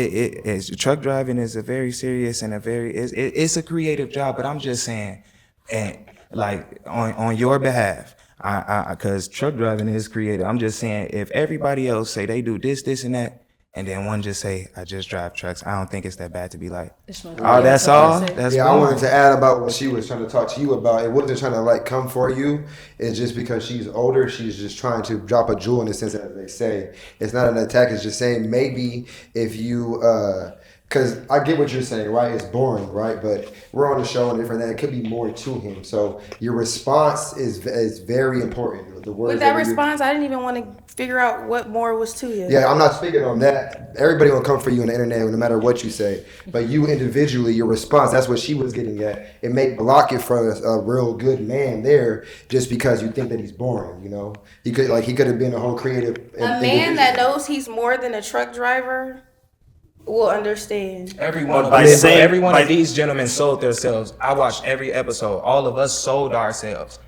Truck driving is a very serious and it's a creative job. But I'm just saying, and like on your behalf, because truck driving is creative. I'm just saying, if everybody else say they do this, and that, and then one just say, "I just drive trucks," I don't think it's that bad to be like, "Oh, that's all." That's yeah, boring. I wanted to add about what she was trying to talk to you about. It wasn't trying to like come for you. It's just because she's older, she's just trying to drop a jewel in the sense that they say. It's not an attack. It's just saying maybe if you, because I get what you're saying, right? It's boring, right? But we're on the show and different. It could be more to him. So your response is very important. The words With that response, I didn't even want to figure out what more was to you. Yeah, I'm not speaking on that. Everybody will come for you on the internet no matter what you say. But you individually, your response, that's what she was getting at. It may block it from a real good man there just because you think that he's boring, you know? He could have been a whole creative A man that knows he's more than a truck driver will understand. Every one of these gentlemen sold themselves. I watched every episode. All of us sold ourselves.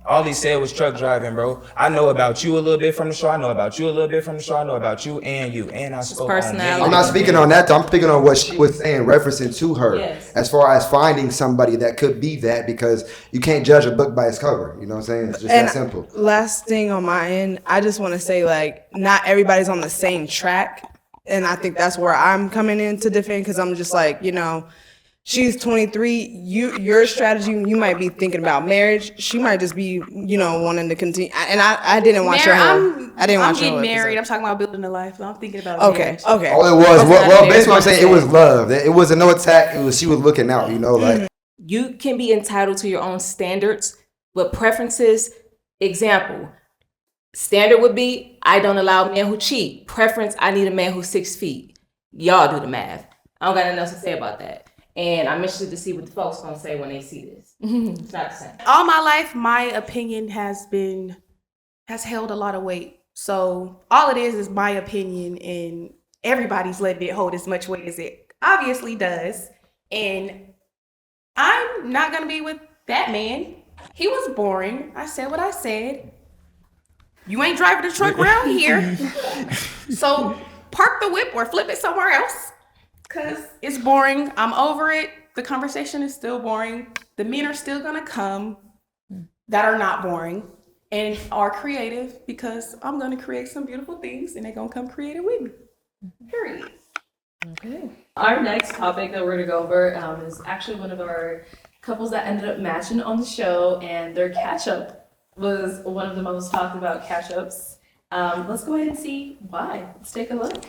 All he said was truck driving, bro. I know about you a little bit from the show. I know about you a little bit from the show. I know about you. And I spoke on I'm not speaking on that. I'm speaking on what she was saying, referencing to her. Yes. As far as finding somebody that could be that, because you can't judge a book by its cover. You know what I'm saying? It's just that simple. Last thing on my end, I just want to say, like, not everybody's on the same track. And I think that's where I'm coming in to defend, because I'm just like, you know, she's 23. Your strategy, you might be thinking about marriage. She might just be, you know, wanting to continue. And I didn't watch her whole. I didn't watch her whole I'm getting married. episode. I'm talking about building a life. I'm thinking about Okay. marriage. Okay. All it was, well, basically what I'm saying, it was love. It wasn't no attack. It was she was looking out, you know, like. You can be entitled to your own standards, but preferences, example, standard would be, I don't allow men who cheat. Preference, I need a man who's 6 feet. Y'all do the math. I don't got nothing else to say about that. And I'm interested to see what the folks gonna say when they see this. It's not the same. All my life, my opinion has held a lot of weight. So all it is my opinion, and everybody's letting it hold as much weight as it obviously does. And I'm not gonna be with that man. He was boring. I said what I said. You ain't driving the truck around here. So park the whip or flip it somewhere else. because it's boring. I'm over it. The conversation is still boring. The men are still gonna come that are not boring and are creative because I'm gonna create some beautiful things and they're gonna come creative with me. Period. Okay. Our next topic that we're gonna go over is actually one of our couples that ended up matching on the show, and their catch-up was one of the most talked about catch-ups. Let's go ahead and see why. Let's take a look.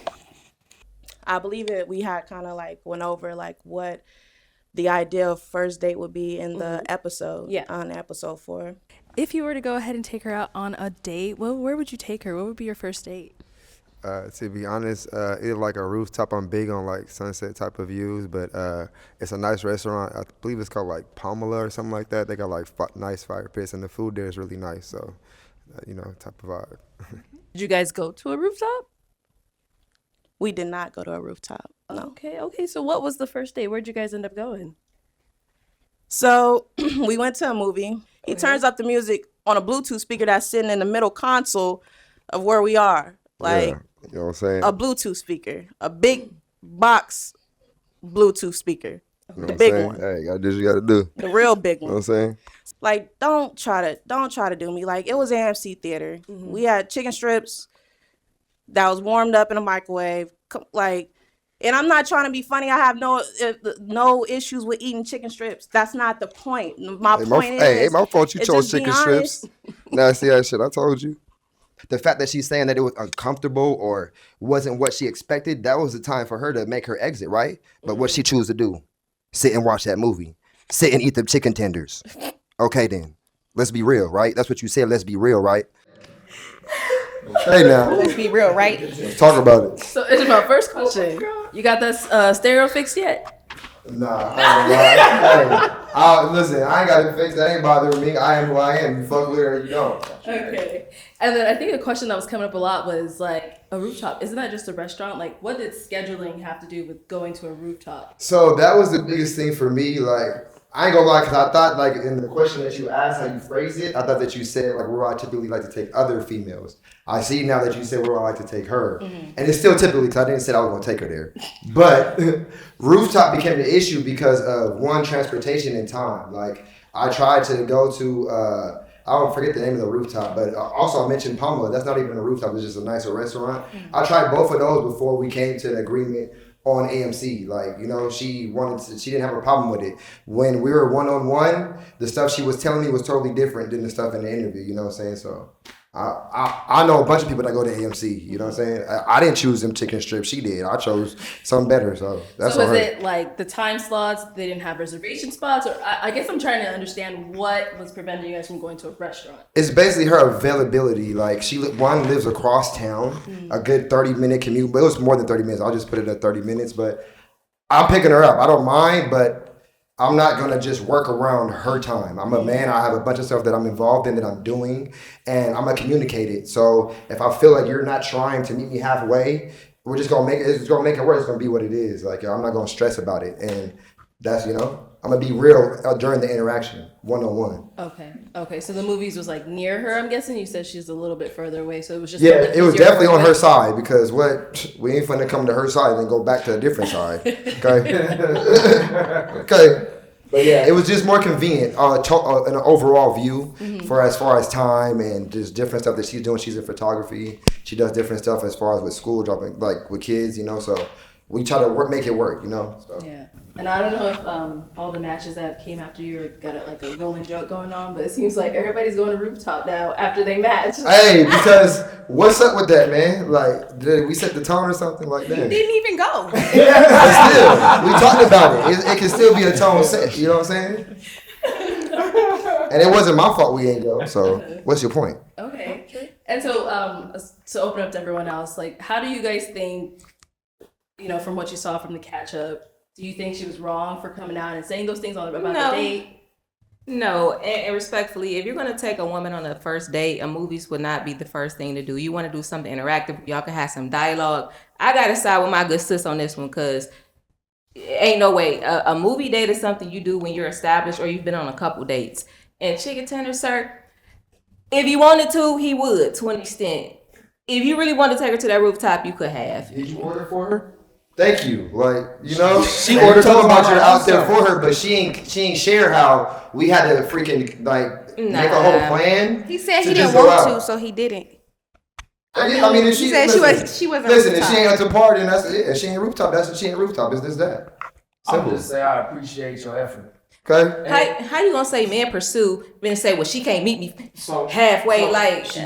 I believe it. We had kind of like went over like what the ideal first date would be in the episode. Yeah. On episode 4. If you were to go ahead and take her out on a date, where would you take her? What would be your first date? To be honest, it's like a rooftop. I'm big on like sunset type of views, but it's a nice restaurant. I believe it's called like Pamela or something like that. They got like nice fire pits, and the food there is really nice. So, type of vibe. Did you guys go to a rooftop? We did not go to a rooftop. No. Okay. So what was the first date? Where'd you guys end up going? So we went to a movie. He turns up the music on a Bluetooth speaker that's sitting in the middle console of where we are. Like, yeah, you know what I'm saying? A Bluetooth speaker, a big box Bluetooth speaker, You know the what big I'm saying? one, Hey, you gotta do what you gotta do. the real big You know one. what I'm saying? Like, don't try to do me. Like, it was AMC theater. We had chicken strips that was warmed up in a microwave. Like, and I'm not trying to be funny. I have no issues with eating chicken strips. That's not the point. My point is, my fault you it's chose just be chicken honest. strips. Nasty ass shit. I told you. The fact that she's saying that it was uncomfortable or wasn't what she expected, that was the time for her to make her exit, right? But what she chose to do, sit and watch that movie. Sit and eat the chicken tenders. Okay then. Let's be real, right? That's what you said, let's be real, right? Okay now. Let's be real, right? Let's talk about it. So it's my first question. You got that stereo fixed yet? Nah, I ain't listen, I ain't got it fixed. That ain't bothering me. I am who I am. You fuck with her or you don't. Okay. And then I think a question that was coming up a lot was like a rooftop. Isn't that just a restaurant? Like, what did scheduling have to do with going to a rooftop? So that was the biggest thing for me. Like, I ain't gonna lie, because I thought, like, in the question that you asked, how you phrased it, I thought that you said, like, where I typically like to take other females. I see now that you said where I like to take her. And it's still typically, because I didn't say I was gonna take her there. But rooftop became the issue because of, one, transportation and time. Like, I tried to go to, I don't forget the name of the rooftop, but also I mentioned Pamela. That's not even a rooftop, it's just a nicer restaurant. I tried both of those before we came to an agreement on AMC. Like, she didn't have a problem with it. When we were one-on-one, the stuff she was telling me was totally different than the stuff in the interview, you know what I'm saying? So I know a bunch of people that go to AMC, you know what I'm saying? I didn't choose them chicken strips, she did. I chose something better, so that's So all is right. it like the time slots, they didn't have reservation spots? Or I guess I'm trying to understand what was preventing you guys from going to a restaurant. It's basically her availability. Like, she lives across town, a good 30-minute commute, but it was more than 30 minutes. I'll just put it at 30 minutes, but I'm picking her up. I don't mind, but I'm not gonna just work around her time. I'm a man. I have a bunch of stuff that I'm involved in that I'm doing, and I'm gonna communicate it. So if I feel like you're not trying to meet me halfway, we're just gonna make it. It's gonna make it work. It's gonna be what it is. Like, I'm not gonna stress about it, and that's I'm gonna be real during the interaction, one-on-one. Okay. So the movies was like near her, I'm guessing. You said she's a little bit further away, so it was just It was easier definitely for on you. her side, because we ain't finna come to her side and then go back to a different side. Okay. Okay. But yeah, it was just more convenient in an overall view for as far as time and just different stuff that she's doing. She's in photography. She does different stuff as far as with school, dropping like with kids, so we try to make it work, So. Yeah. And I don't know if all the matches that came after you got like a rolling joke going on, but it seems like everybody's going to rooftop now after they match. Hey, because what's up with that, man? Like, did we set the tone or something like that? You didn't even go. But still, we talked about it. It can still be a tone set. You know what I'm saying? And it wasn't my fault we ain't go. So, what's your point? Okay. And so, to open up to everyone else, like, how do you guys think, from what you saw from the catch-up, do you think she was wrong for coming out and saying those things about the date? No, and respectfully, if you're going to take a woman on a first date, a movies would not be the first thing to do. You want to do something interactive. Y'all can have some dialogue. I got to side with my good sis on this one, because ain't no way. A movie date is something you do when you're established or you've been on a couple dates. And chicken tender, sir, if you wanted to, he would, to an extent. If you really wanted to take her to that rooftop, you could have. Did you order for her? Thank you. Like, you know, She and ordered talking the about you're out lunch. there for her, but she ain't share how we had to freaking like make a whole plan. He said to he just didn't go want out. to, so he didn't. I mean, if He she said listen, she wasn't listen, if rooftop. she ain't at the party, then that's it. If she ain't rooftop, that's what she ain't rooftop. It's this that. I'm Simple. just say I appreciate your effort. Okay. How you gonna say men pursue, then say, well, she can't meet me halfway? Like she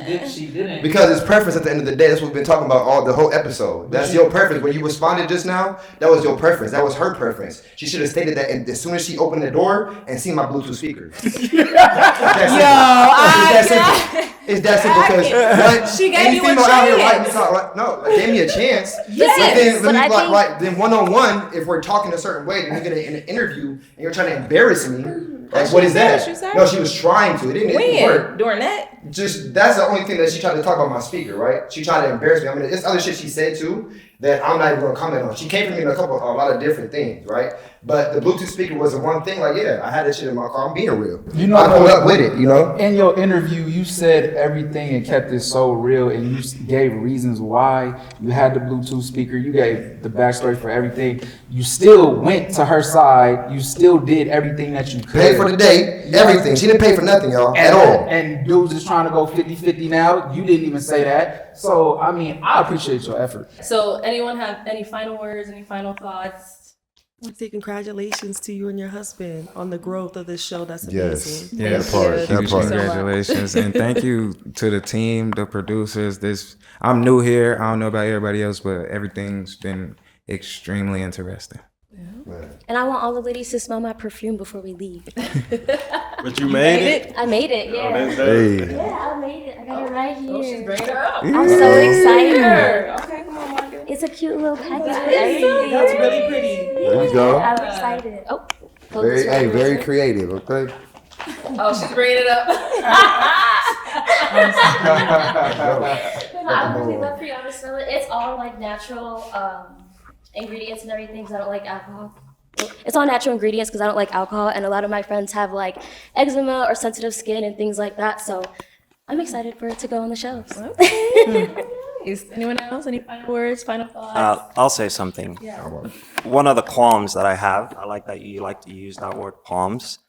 didn't. Because it's preference at the end of the day. That's what we've been talking about all the whole episode. That's your preference. When you responded just now, that was your preference. That was her preference. She should have stated that as soon as she opened the door and seen my Bluetooth speakers. It's that simple because She gave any you a female out here writing chance. me call, no, gave me a chance. Yes, But but then one-on-one, if we're talking a certain way, then we get in an interview and you're trying to embarrass me. Like, what is that? No, she was trying to. It didn't work. During that? Just that's the only thing that she tried to talk about my speaker, right? She tried to embarrass me. I mean, it's other shit she said too that I'm not even gonna comment on. She came for me in a lot of different things, right? But the Bluetooth speaker was the one thing. Like, yeah, I had that shit in my car. I'm being real. You know, I pulled up with it. You know. In your interview, you said everything and kept it so real, and you gave reasons why you had the Bluetooth speaker. You gave the backstory for everything. You still went to her side. You still did everything that you could. Paid for the date, everything. She didn't pay for nothing, y'all, at all. And dudes is trying to go 50-50 now. You didn't even say that. So, I mean, I appreciate your effort. So, anyone have any final words, any final thoughts? I want to say congratulations to you and your husband on the growth of this show. That's Yes. amazing. Yeah, huge congratulations. And thank you to the team, the producers. I'm new here. I don't know about everybody else, but everything's been extremely interesting. And I want all the ladies to smell my perfume before we leave. But you made it? I made it, yeah. Oh, that's dope. Yeah, I made it. I got it right here. She's bringing it up. I'm so excited. Okay, come on, Margaret. It's a cute little package. That's really pretty. There you go. I'm excited. Oh, Very creative. Okay. Oh, she's bringing it up. I would really love for y'all to smell it. It's all like natural ingredients and everything because I don't like alcohol. It's all natural ingredients because I don't like alcohol, and a lot of my friends have like eczema or sensitive skin and things like that. So I'm excited for it to go on the shelves. Is anyone else? Any final words, final thoughts? I'll say something. Yeah. One of the qualms that I have, I like that you like to use that word qualms.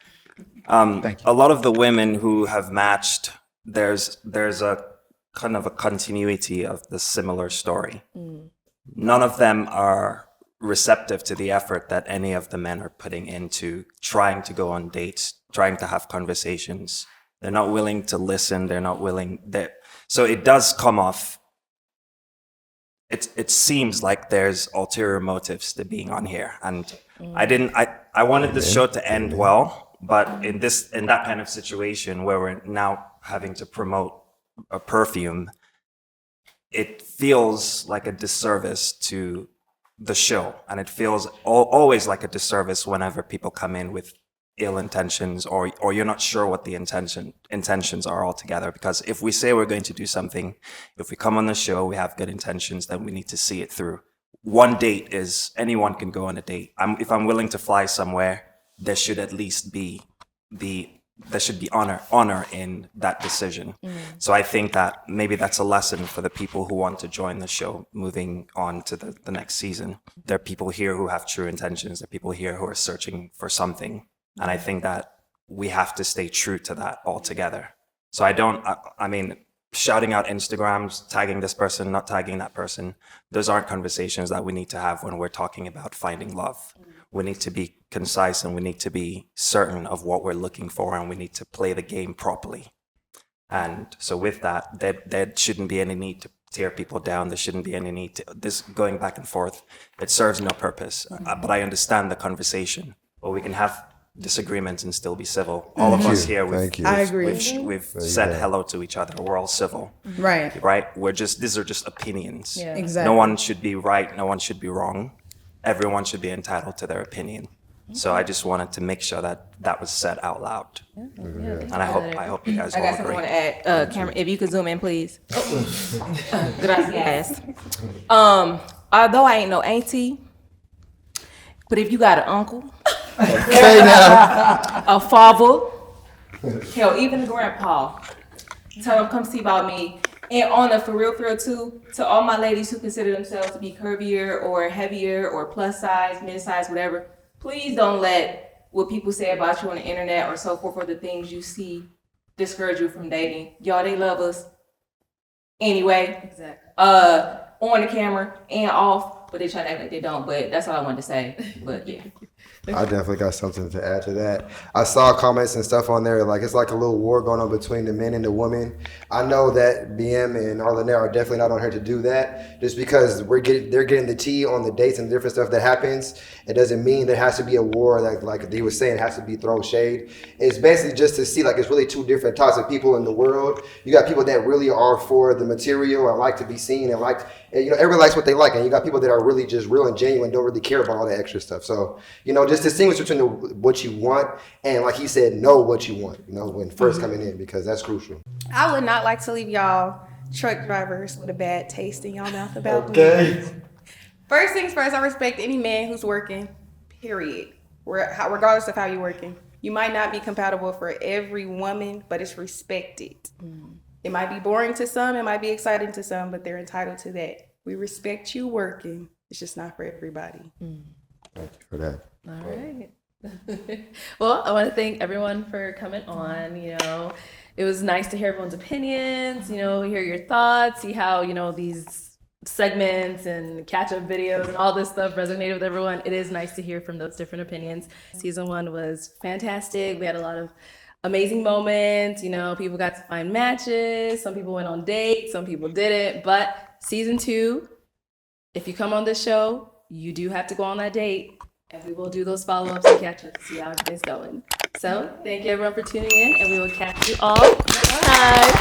A lot of the women who have matched, there's a kind of a continuity of the similar story. None of them are receptive to the effort that any of the men are putting into trying to go on dates, trying to have conversations. They're not willing to listen. They're not willing. So it does come off. It seems like there's ulterior motives to being on here, and I wanted this show to end well, but in that kind of situation where we're now having to promote a perfume, it feels like a disservice to the show, and it feels always like a disservice whenever people come in with ill intentions or you're not sure what the intentions are altogether. Because if we say we're going to do something, if we come on the show, we have good intentions, then we need to see it through. One date is anyone can go on a date. If I'm willing to fly somewhere, there should at least be honor in that decision. So I think that maybe that's a lesson for the people who want to join the show moving on to the next season. There are people here who have true intentions. There are people here who are searching for something. And I think that we have to stay true to that altogether. So I mean, shouting out Instagrams, tagging this person, not tagging that person, those aren't conversations that we need to have when we're talking about finding love. We need to be concise and we need to be certain of what we're looking for, and we need to play the game properly. And so with that, there shouldn't be any need to tear people down. There shouldn't be any need to this going back and forth. It serves no purpose. But I understand the conversation. But we can have disagreements and still be civil. All of us here, we've said hello to each other. We're all civil. Right. These are just opinions. Yeah. Exactly. No one should be right. No one should be wrong. Everyone should be entitled to their opinion. So I just wanted to make sure that was said out loud. And I hope you guys all I got something I agree. want to add. Cameron, if you could zoom in, please. Gracias. Although I ain't no auntie, but if you got an uncle, a father, hell, even a grandpa, tell him come see about me. And on a for real too, to all my ladies who consider themselves to be curvier or heavier or plus size, mid size, whatever, please don't let what people say about you on the internet or so forth or the things you see discourage you from dating. Y'all, they love us anyway. Exactly. On the camera and off, but they try to act like they don't. But that's all I wanted to say. But yeah. I definitely got something to add to that. I saw comments and stuff on there, like it's like a little war going on between the men and the women. I know that BM and Arlette are definitely not on here to do that. Just because they're getting the tea on the dates and different stuff that happens, it doesn't mean there has to be a war. Like he was saying, it has to be throw shade. It's basically just to see like it's really two different types of people in the world. You got people that really are for the material and like to be seen and like. You know, everyone likes what they like, and you got people that are really just real and genuine, don't really care about all the extra stuff. So, you know, just distinguish between what you want and, like he said, know what you want, you know, when first coming in, because that's crucial. I would not like to leave y'all truck drivers with a bad taste in y'all mouth about me. First things first, I respect any man who's working, period. Regardless of how you're working. You might not be compatible for every woman, but it's respected. It might be boring to some, it might be exciting to some, but they're entitled to that. We respect you working. It's just not for everybody. Thank you for that. All right. Well, I want to thank everyone for coming on. You know, it was nice to hear everyone's opinions, you know, hear your thoughts, see how, you know, these segments and catch-up videos and all this stuff resonated with everyone. It is nice to hear from those different opinions. Season 1 was fantastic. We had a lot of amazing moments, you know, people got to find matches, some people went on dates, some people didn't, but season 2, if you come on this show, you do have to go on that date, and we will do those follow-ups and catch up to see how everything's going. So thank you everyone for tuning in, and we will catch you all next time.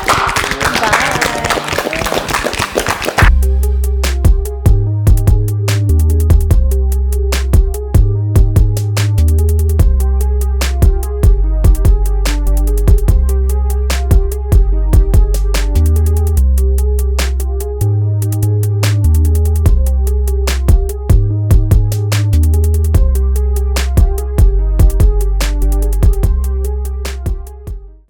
Bye.